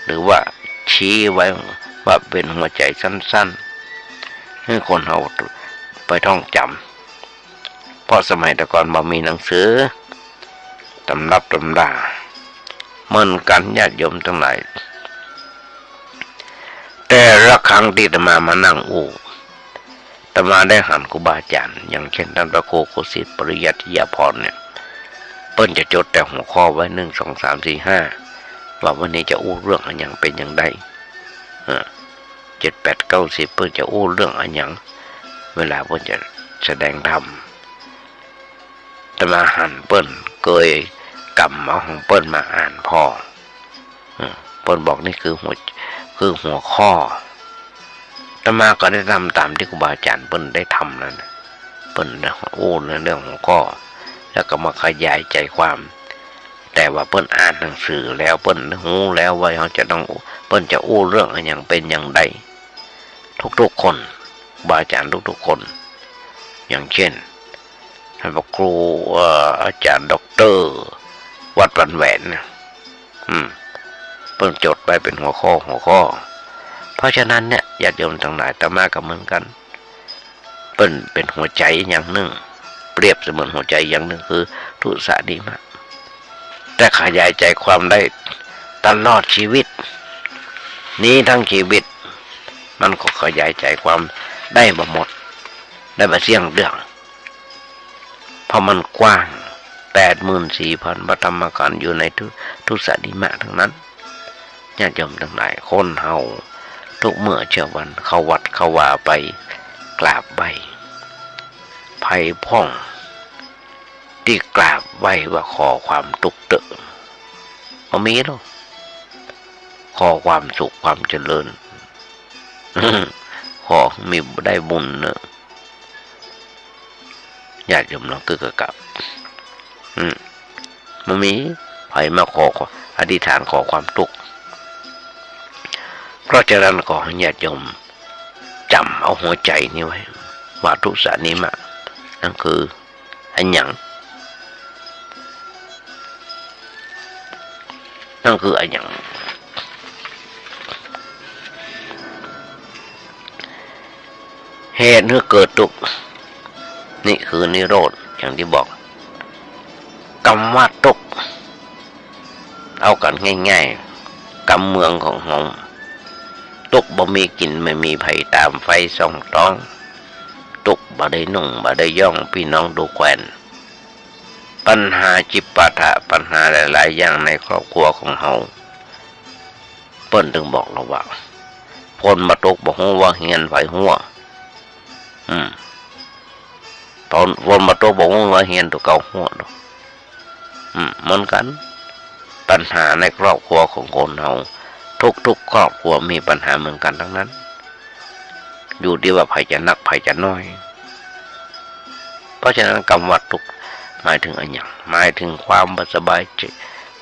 หรือว่าชี้ไว้ว่าเป็นหัวใจสั้นๆให้คนเอาไปท่องจำเพราะสมัยแต่ก่อนบ่มีหนังสือตำรับตำราเหมือนกันญาติโยมทั้งหลายแต่ละครั้งที่อาตมานั่งอาตมาได้หันครูบาอาจารย์อย่างเช่นท่านพระโคโคสิทธิ์ปริยัติยาภรณ์เนี่ยเปิ้นจะจดแต่หัวข้อไว้1 2 3 4 5ว่าวันนี้จะอู้เรื่องอันยังเป็นอย่างใด7 8 9 10เปิ้นจะอู้เรื่องอันยังเวลาเปิ้นจะแสดงธรรมอาตมาหันเปิ้นเคยกำเอาของเปิ้นมาอ่านพ่อเปิ้นบอกนี่คือหัวข้ออาตมาก็ได้ทำตามที่ครูบาอาจารย์เปิ้นได้ทำนั่นเปิ้นอู้ในเรื่องหัวข้อแล้วก็มาขยายใจความแต่ว่าเปิ้นอ่านหนังสือแล้วเปิ้นรู้แล้วว่าเขาจะต้องเปิ้นจะอู้เรื่องอันอย่างเป็นอย่างใดทุกๆคนครูบาอาจารย์ทุกๆคนอย่างเช่นท่านพระครูอาจารย์ด็อกเตอร์วัดปันแหวนเปิ้นจดไปเป็นหัวข้อเพราะฉะนั้นเนี่ยญาติโยมทั้งหลายอาตมาก็เหมือนกันเปิ้นเป็นหัวใจอย่างหนึ่งเปรียบเสมือนหัวใจอย่างหนึ่งคือทุสานิมะแต่ขยายใจความได้ตลอดชีวิตนี้ทั้งชีวิตมันก็ขยายใจความได้บ่หมดได้บ่เสี่ยงเรื่องเพราะมันกว้าง 84,000 พระธรรมขันธ์อยู่ในทุสานิมะทั้งนั้นญาติโยมทั้งหลายคนเฮาทุกเมื่อเช้าวันเข้าวัดเข้าวาไปกราบไหว้ไผ่พ่องที่กราบไหว้ว่าขอความทุกข์เถอะบ่มีหรอกขอความสุขความเจริญขอมีได้บุญเนอะญาติโยมลองกึกกับบ่มีไผมาขออธิษฐานขอความทุกข์เพราะฉะนั้นขอให้ญาติโยมจำเอาหัวใจนี้ไว้ว่าทุสานิมะนั่นคืออันหยังนั่นคืออันหยังเหตุให้เกิดทุกข์นี่คือนิโรธอย่างที่บอกกรรมว่าทุกข์เอากันง่ายๆกรรมเมืองของเราทุกข์บ่มีกินไม่มีไผตามไฟส่องต้องทุกข์บ่ได้นุ่งบ่ได้ย่องพี่น้องดูแควนปัญหาจิปาถะปัญหาหลายๆอย่างในครอบครัวของเราเปิ้นถึงบอกเราว่าพ้นมาตกบ่ฮู้ว่าเฮียนไผหัว ตอนวนมาตัวบอกว่าเฮียนตัวเก่าหัวดเหมือนกันปัญหาในครอบครัวของคนเราทุกครอบครัวมีปัญหาเหมือนกันทั้งนั้นอยู่ที่ว่าใครจะหนักใครจะน้อยเพราะฉะนั้นคำว่าทุกข์หมายถึงอะไรอย่างหมายถึงความไม่สบายใจ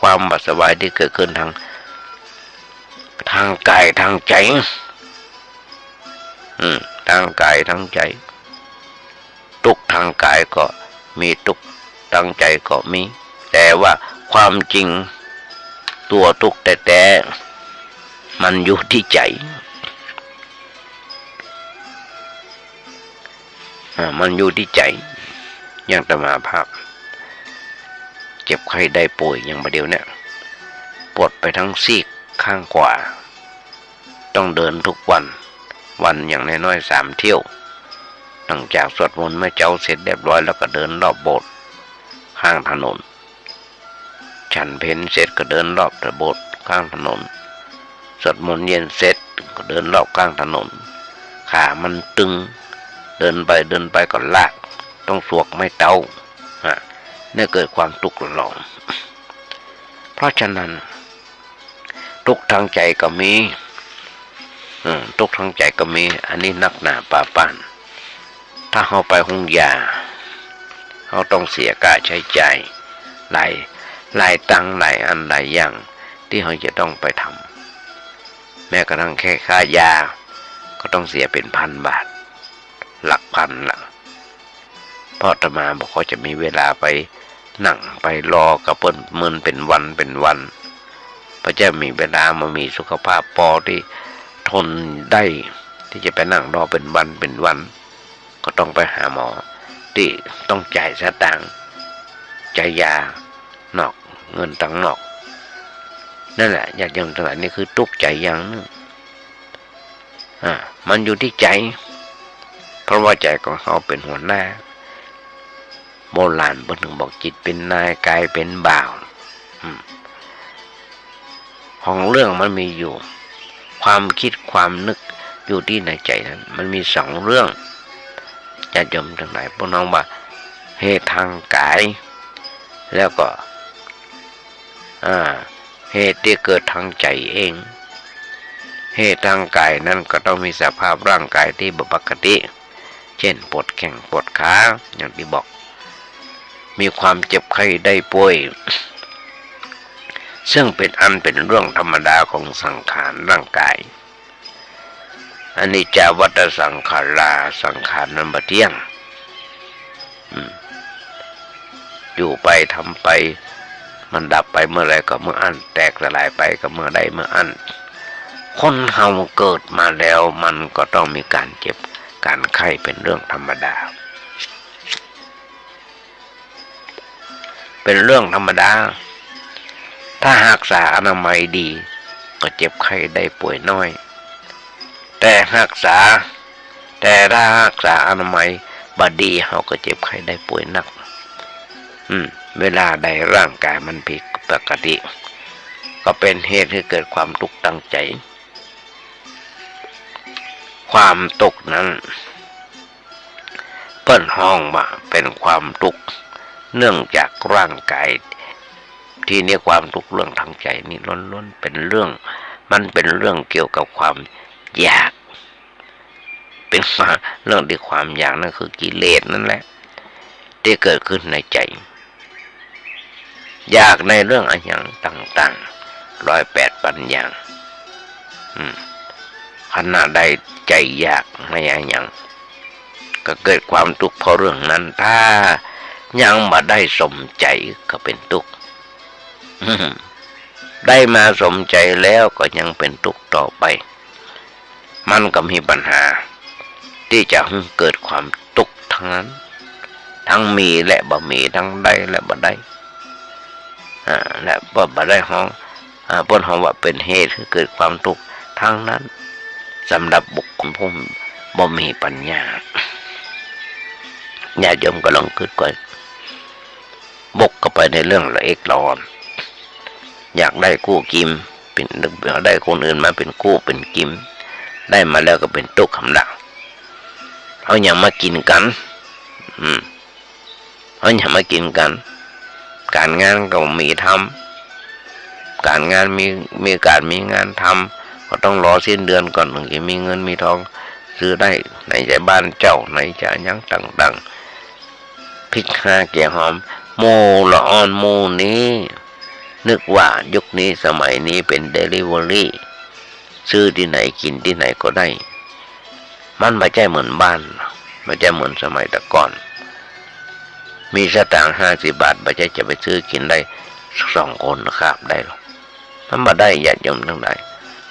ความไม่สบายที่เกิดขึ้นทางกายทางใจทางกายทางใจทุกข์ทางกายก็มีทุกข์ทางใจก็มีแต่ว่าความจริงตัวทุกข์แต่มันอยู่ที่ใจมันอยู่ที่ใจอย่างตมาภาพเจ็บไข้ได้ป่วยอย่างประเดี๋ยวเนี่ยปวดไปทั้งซีกข้างขวาต้องเดินทุกวันอย่างน้อยๆ3 เที่ยวหลังจากสวดมนต์แม่เจ้าเสร็จเรียบร้อยแล้วก็เดินรอบโบสถ์ข้างถนนฉันเพลเสร็จก็เดินรอบโบสถ์ข้างถนนสวดมนต์เย็นเสร็จก็เดินรอบข้างถนนขามันตึงเดินไปก็ลากต้องสวกไม่เต้าเนี่ยเกิดความทุกข์ร้อนเพราะฉะนั้นทุกข์ทางใจก็มีทุกข์ทางใจก็มีอันนี้นักหนาป่าป่านถ้าเราไปห้องยาเราต้องเสียค่าใช้จ่ายหลายตังค์หลายอันหลายอย่างที่เราจะต้องไปทำแม้กระทั่งแค่ค่ายาก็ต้องเสียเป็น1,000 บาทหลักพันละเพราะอาตมาบอกเขาจะมีเวลาไปนั่งไปรอกับเปิ้นเมินเป็นวันพระเจ้ามีเวลามามีสุขภาพพอที่ทนได้ที่จะไปนั่งรอเป็นวันก็ต้องไปหาหมอที่ต้องจ่ายสตางค์จ่ายยานอกเงินตังนอกนั่นแหละญาติโยมทั้งหลายนี่คือทุกข์ใจอย่างนึงมันอยู่ที่ใจเพราะว่าใจของเขาเป็นหัวหน้าโบราณเพิ่นถึงบอกจิตเป็นนายกายเป็นบ่าวของเรื่องมันมีอยู่ความคิดความนึกอยู่ที่ในใจนั้นมันมี2 เรื่องญาติโยมทั้งหลายพวกน้องว่าเหตุทางกายแล้วก็เหตุที่เกิดทางใจเองเหตุทางกายนั้นก็ต้องมีสภาพร่างกายที่บ่ปกติเช่นปวดแข้งปวดขาอย่างที่บอกมีความเจ็บไข้ได้ป่วยซึ่งเป็นเรื่องธรรมดาของสังขารร่างกายอนิจจวัฏสังขาราสังขารนั้นบ่เที่ยงอยู่ไปทำไปมันดับไปเมื่อไรก็เมื่ออันแตกสลายไปก็เมื่อใดเมื่ออันคนเฮาเกิดมาแล้วมันก็ต้องมีการเจ็บการไข้เป็นเรื่องธรรมดาเป็นเรื่องธรรมดาถ้ารักษาอนามัยดีก็เจ็บไข้ได้ป่วยน้อยแต่ถ้ารักษาอนามัยบ่ดีเฮาก็เจ็บไข้ได้ป่วยหนักเวลาใดร่างกายมันผิดปกติก็เป็นเหตุให้เกิดความทุกข์ทางใจความทุกข์นั้นเปิ้นห้องว่าเป็นความทุกข์เนื่องจากร่างกายที่นี่ความทุกข์เรื่องทางใจนี่ล้วนๆเป็นเรื่องมันเป็นเรื่องเกี่ยวกับความอยากเป็นเรื่องที่ความอยากนั่นคือกิเลสนั่นแหละที่เกิดขึ้นในใจอยากในเรื่องอะไรอย่างต่างๆ108 ปัญญาขณะใดใจอยากในอะไรอย่างก็เกิดความทุกข์เพราะเรื่องนั้นถ้ายังมาได้สมใจก็เป็นทุกข์ได้มาสมใจแล้วก็ยังเป็นทุกข์ต่อไปมันก็มีปัญหาที่จะเกิดความทุกข์ทั้งนั้นทั้งมีและบ่มีทั้งได้และบ่ได้และบ่ได้ห้องพ้นห้องว่าเป็นเหตุให้เกิดความทุกข์ทั้งนั้นสำหรับบุคคลผู้บ่มีปัญญาญาติโยมก็ลองคิดก่อนบกเข้าไปในเรื่องละเอียดอ่อนอยากได้กู้กิมเป็นได้คนอื่นมาเป็นกู้เป็นกิมได้มาแล้วก็เป็นทุกข์คำดังเอาอย่างมากินกัน เขาอย่ามากินกันการงานก็มีทำการงานมีการมีงานทำก็ต้องรอสิ้นเดือนก่อนถึงจะมีเงินมีทองซื้อได้ไหนจะบ้านเจ้าไหนจะยังต่างๆพริกข่าแกงหอมโมละอ่อนโมนี้นึกว่ายุคนี้สมัยนี้เป็นเดลิเวอรี่ซื้อที่ไหนกินที่ไหนก็ได้มันไม่ใช่เหมือนบ้านไม่ใช่เหมือนสมัยแต่ก่อนมีสตางค์50 บาทไม่ใช่จะไปซื้อกินได้2 คนนะครับได้หรอกมันมาได้ญาติโยมทั้งหลาย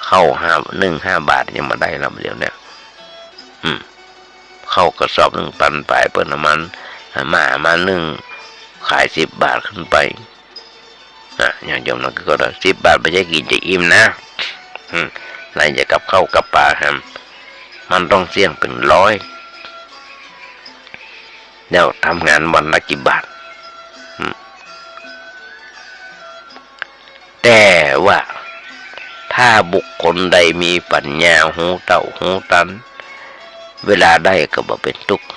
เข้า5 บาทยังมาได้ลำเดียวเนี่ยเข้ากระสอบ1 ปันไปเปิ้นน้ำมันมาขาย10 บาทขึ้นไปญาติโยมนั่นก็ได้10 บาทไม่ใช่กินจะอิ่มนะไหนจะกับข้าวกับปลาครับมันต้องเสี่ยงเป็น100เดี๋ยวทำงานวันละกี่บาทแต่ว่าถ้าบุคคลใดมีปัญญาหูเต่าหูตันเวลาได้ก็บ่เป็นทุกข์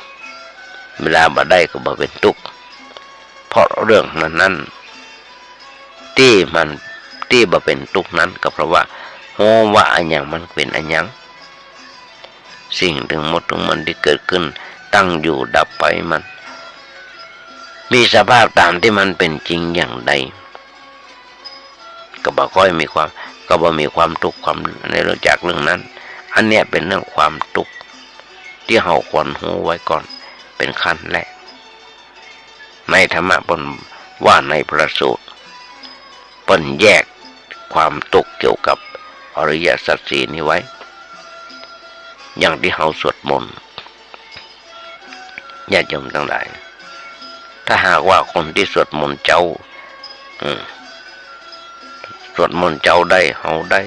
เวลาบ่ได้ก็บ่เป็นทุกข์เพราะเรื่องนั้นที่บ่เป็นทุกข์นั้นก็เพราะว่าโหว่าอันยังมันเป็นอันยังสิ่งทั้งหมดทั้งมวลที่เกิดขึ้นตั้งอยู่ดับไปมันมีสภาพตามที่มันเป็นจริงอย่างใดก็บ่ค่อยมีความก็บ่มีความทุกข์ความในเรื่องจากเรื่องนั้นอันเนี้ยเป็นเรื่องความทุกข์ที่เฮาควรรู้ไว้ก่อนเป็นขั้นแรกในธรรมะเพิ่นว่าในพระสูตรเพิ่นแยกความทุกข์เกี่ยวกับอริยสัจสี่นี้ไว้อย่างที่เฮาสวดมนต์ญาติโยมทั้งหลายถ้าหากว่าคนที่สวดมนต์เจ้าสวดมนต์เจ้าได้เฮาได้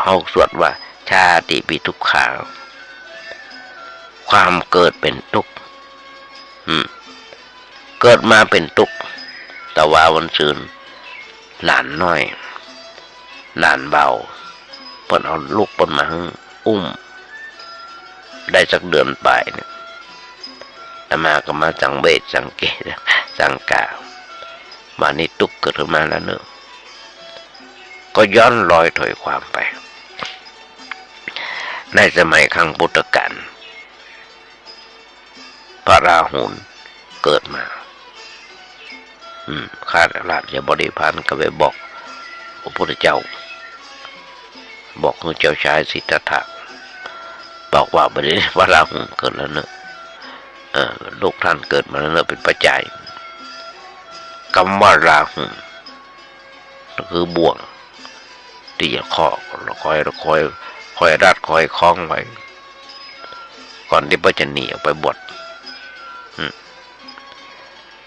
เฮาสวดว่าชาติปิทุกขาความเกิดเป็นทุกข์เกิดมาเป็นทุกข์แต่ว่าวันซืนหลานน้อยหลานเบาเพิ่นเอาลูกเพิ่นมาอุ้มได้สักเดือนปลายเนี่ยแต่มาก็มาสังเวชสังเกตสังกามานี่ทุกข์เกิดขึ้นมาแล้วเนอะก็ย้อนรอยถอยความไปในสมัยครั้งพุทธกาลพระราหุลเกิดมาข้าราชบริพารก็ไปบอกพระพุทธเจ้าบอกให้เจ้าชายสิทธัตถะบอกว่าบัดนี้พระราหุลเกิดแล้วเนอะลูกท่านเกิดมาแล้วเนอะเป็นปัจจัยคำว่าราหุลก็คือบ่วงที่จะคอยรัดคอยคล้องไว้ก่อนที่พระจะหนีออกไปบวช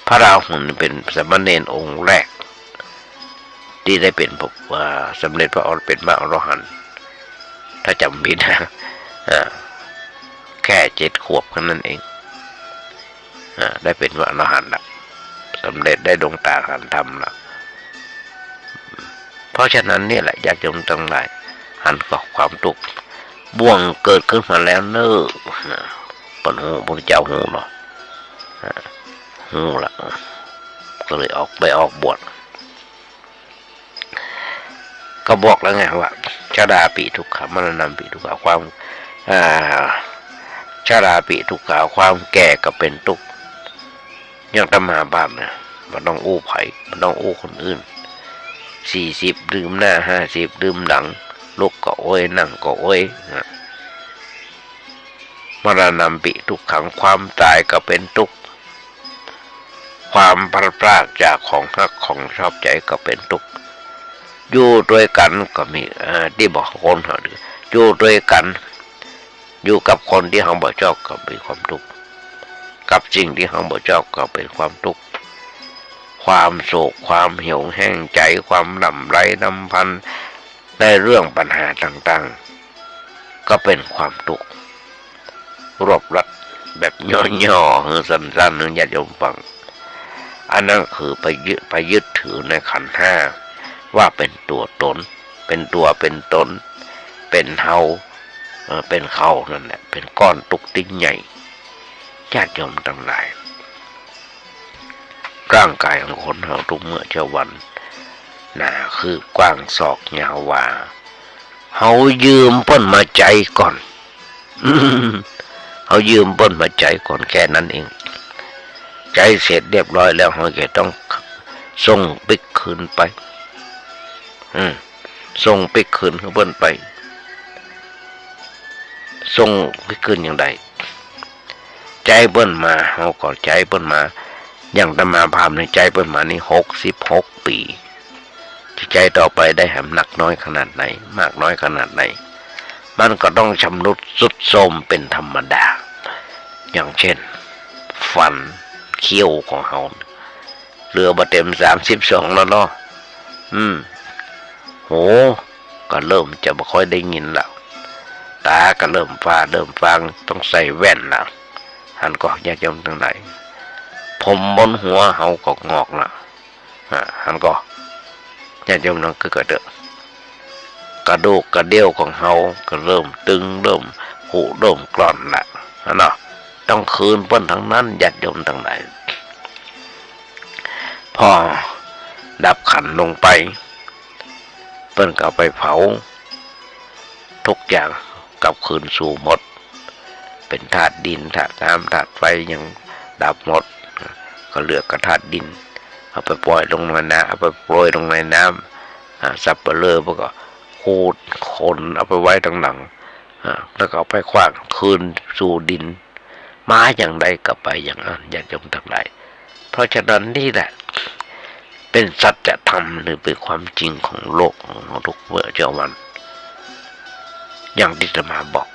พระราหุลเป็นสามเณรองค์แรกที่ได้เป็นสำเร็จเป็นพระอรหันต์ถ้าจำผิดนะแค่7 ขวบแค่นั้นเองได้เป็นพระอรหันต์ละสำเร็จได้ดวงตาหันธรรมละเพราะฉะนั้นนี่แหละอยากจะตั้งหลายหันกับความทุกข์บ่วงเกิดขึ้นมาแล้วเนอะปนหูพระเจ้าหูเนาะหูละก็เลยออกบวชก็บอกแล้วไงว่าชาดาปิทุกขมรณะปิทุกขความชาดาปิทุกขความแก่ก็เป็นทุกข์อย่างธรรมะบาปเนี่ยมันต้องอู้ไผ่มันต้องอู้คนอื่น40ดื่มหน้า50ดื่มหลังลุกก็โอยนั่งก็โอยมรณะปิทุกขังความตายก็เป็นทุกข์ความพลัดพรากจากของรักของชอบใจก็เป็นทุกข์อยู่ด้วยกันก็มีที่บอกคนเขาอยู่ด้วยกันอยู่กับคนที่เขาบ่ชอบก็เป็นความทุกข์กับสิ่งที่เขาบ่ชอบก็เป็นความทุกข์ความโศกความเหี่ยวแห้งใจความลำไรน้ำพันในเรื่องปัญหาต่างๆก็เป็นความทุกข์รวบรัดแบบย่อๆสั้นๆญาติโยมฟังอันนั้นคือไปยึดถือในขันธ์5ว่าเป็นตัวตนเป็นตัวเป็นตนเป็นเฮาเป็นเขานั่นแหละเป็นก้อนตุกติ้งใหญ่ญาติโยมทั้งหลาย ร่างกายของคนเราทุกเมื่อเช้าวันน่ะคือกว้างศอกยาวว่าเฮายืมเปิ้นมาใจก่อนเขายืมเปิ้นมาใจก่อนแค่นั้นเองใจเสร็จเรียบร้อยแล้วเขาจะต้องส่งปิกคืนไปส่งปิกคืนให้เปิ้นไปส่งปิกคืนอย่างใดใจเปิ้นมาเขาก็ใจเปิ้นมาอย่างตมาภาพในใจเปิ้นมานี่66 ปีใจต่อไปได้แหมหนักน้อยขนาดไหนมากน้อยขนาดไหนมันก็ต้องชำรุดทรุดโทรมเป็นธรรมดาอย่างเช่นฟันเขี้ยวของเขาเรือมาเต็ม32แล้วเนาะโหก็เริ่มจะไม่ค่อยได้ยินแล้วตาก็เริ่มฟ้าเริ่มฟังต้องใส่แว่นแล้วหันก็ญาติโยมทั้งหลายผมบนหัวเขาก็งอกแล้วหันก็ญาติโยมนั่นก็เกิดกระดูกกระเดี่ยวของเขาก็เริ่มตึงเริ่มหูเริ่มกร่อนละเนาะต้องคืนเปิ้นทั้งนั้นญาติโยมทั้งหลายพอดับขันลงไปเปิ้นก็เอาไปเผาทุกอย่างกลับคืนสู่หมดเป็นธาตุดินธาตุน้ำธาตุไฟยังดับหมดก็เหลือกระธาตุดินเอาไปปล่อยลงในน้ำเอาไปโปรยลงในน้ำสับเปลือพวกก็ขูดขนเอาไปไว้ตั้งหลังแล้วก็เอาไปขว้างคืนสู่ดินมาอย่างใดก็ไปอย่างนั้นญาติโยมทั้งหลายเพราะฉะนั้นนี่แหละเป็นสัจธรรมหรือเป็นความจริงของโลกของทุกเมื่อเช้าวันอย่างที่อาตมาบอก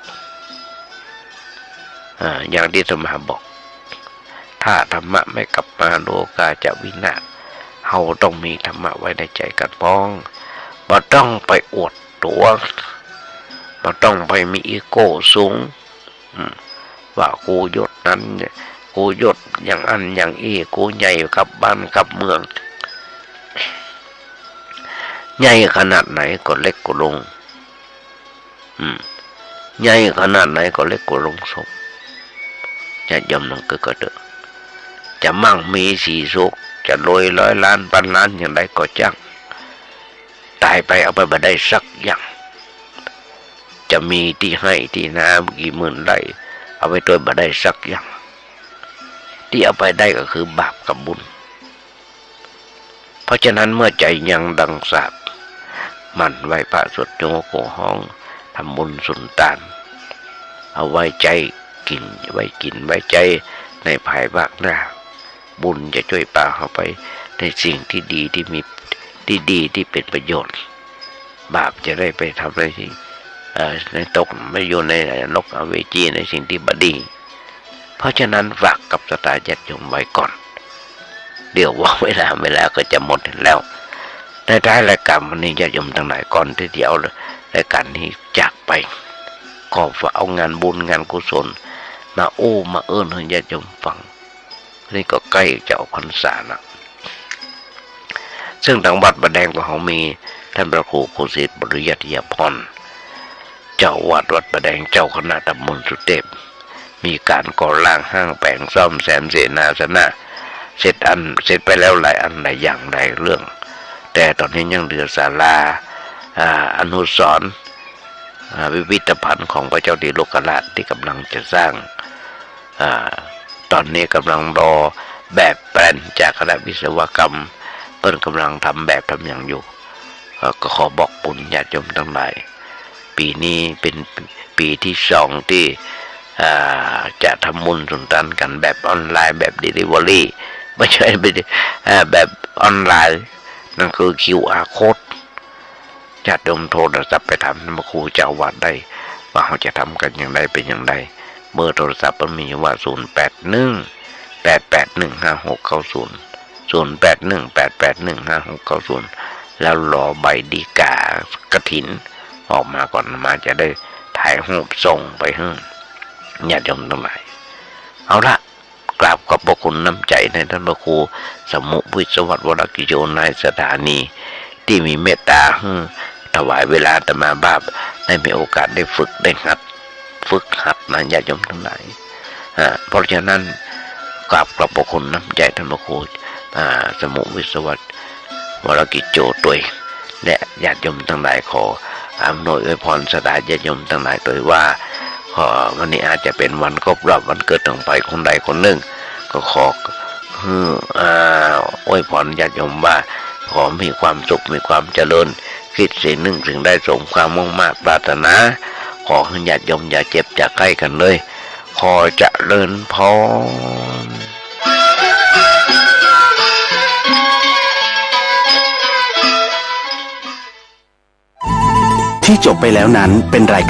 อย่างที่อาตมาบอกถ้าธรรมะไม่กลับมาโลกาจะวินาศเฮาต้องมีธรรมะไว้ในใจกันพ้องบ่ต้องไปอวดตัวบ่ต้องไปมีอีโก้สูงว่ากูยศนั้นกูยศอย่างอันอย่างกูใหญ่กับบ้านกับเมืองใหญ่ขนาดไหนก็เล็กกว่าลงใหญ่ขนาดไหนก็เล็กกว่าลงศพจะยอมนั่งก็เด้อจะมั่งมีสีสุขจะรวย100 ล้านพันล้านอย่างไรก็จังตายไปเอาไปบ่ได้สักอย่างจะมีที่ให้ที่น้ำกี่หมื่นไร่เอาไปตัวบ่ได้สักอย่างที่เอาไปได้ก็คือบาปกับบุญเพราะฉะนั้นเมื่อใจยังดังสาบมันไหวพระสวดโยโกห้องทำบุญสุนทานเอาไว้ใจกินไว้กินไว้ใจในภายภาคหน้าบุญจะช่วยพาเข้าไปในสิ่งที่ดีที่มีดีที่เป็นประโยชน์บาปจะได้ไปทำอะไรที่ในตกไม่อยู่ในนกอเวจีในสิ่งที่บดีเพราะฉะนั้นฝากกับสตาญาติโยมไว้ก่อนเดี๋ยวว่าเวลาก็จะหมดแล้วในท้ายรายการวันนี้ญาติโยมทั้งหลายก่อนที่จะเอารายการนี้จากไปก็ฝากเอางานบุญงานกุศลมามาเอิ้นให้ญาติโยมฟังนี่ก็ใกล้จะออกพรรษาแล้วซึ่งทางวัดประแดงของเขามีท่านพระครูโคสิทธิ์บริยัติยพรเจ้าวัดประแดงเจ้าคณะตำบลสุเทพมีการก่อร่างห้างแปลงซ่อมแซมเสนาสนะเสร็จไปแล้วหลายอันหลายอย่างหลายเรื่องแต่ตอนนี้ยังเหลือศาลาอนุสรณ์พิพิธภัณฑ์ของพระเจ้าดิโลกราชที่กำลังจะสร้างตอนนี้กำลังรอแบบแปลนจากคณะวิศวกรรมเพิ่นกำลังทำแบบทำอย่างอยู่ก็ขอบอกบุญญาติโยมทั้งหลายปีนี้เป็นปีที่2ที่จะทำบุญสุนทานกันแบบออนไลน์แบบเดลิเวอรี่ไม่ใช่แบบออนไลน์นั่นคือ QR code ญาติโยมโทรศัพท์ไปถามพระครูเจ้าวัดได้ว่าเขาจะทำกันอย่างไรเป็นอย่างไรเบอร์โทรศัพท์มันมีว่า0818815690 แล้วรอใบดีกากฐินออกมาก่อนมาจะได้ถ่ายรูปส่งไปให้ญาติโยมทั้งหลายเอาละกราบขอบพระคุณน้ำใจในท่านพระครูสมุวิศวัตรวรกิโยนายสถานีที่มีเมตตาถวายเวลาอาตมาภาพได้มีโอกาสได้ฝึกหัดนะญาติโยมทั้งหลายเพราะฉะนั้น กราบขอบพระคุณน้ำใจท่านพระครูสมุวิศวัตวรกิจโจตุยและญาติโยมทั้งหลายขออำนวยอวยพรสดาญาติโยมทั้งหลายโดยว่าวันนี้อาจจะเป็นวันครบรอบวันเกิดของใครคนใดคนหนึ่งก็ขออวยพรญาติโยมว่าขอมีความสุขมีความเจริญคิดสิ่งหนึ่งสิ่งใดสมความมุ่งมั่นปรารถนาขอให้ญาติโยมอย่าเจ็บอย่าไข้กันเลยขอเจริญพรที่จบไปแล้วนั้นเป็นราย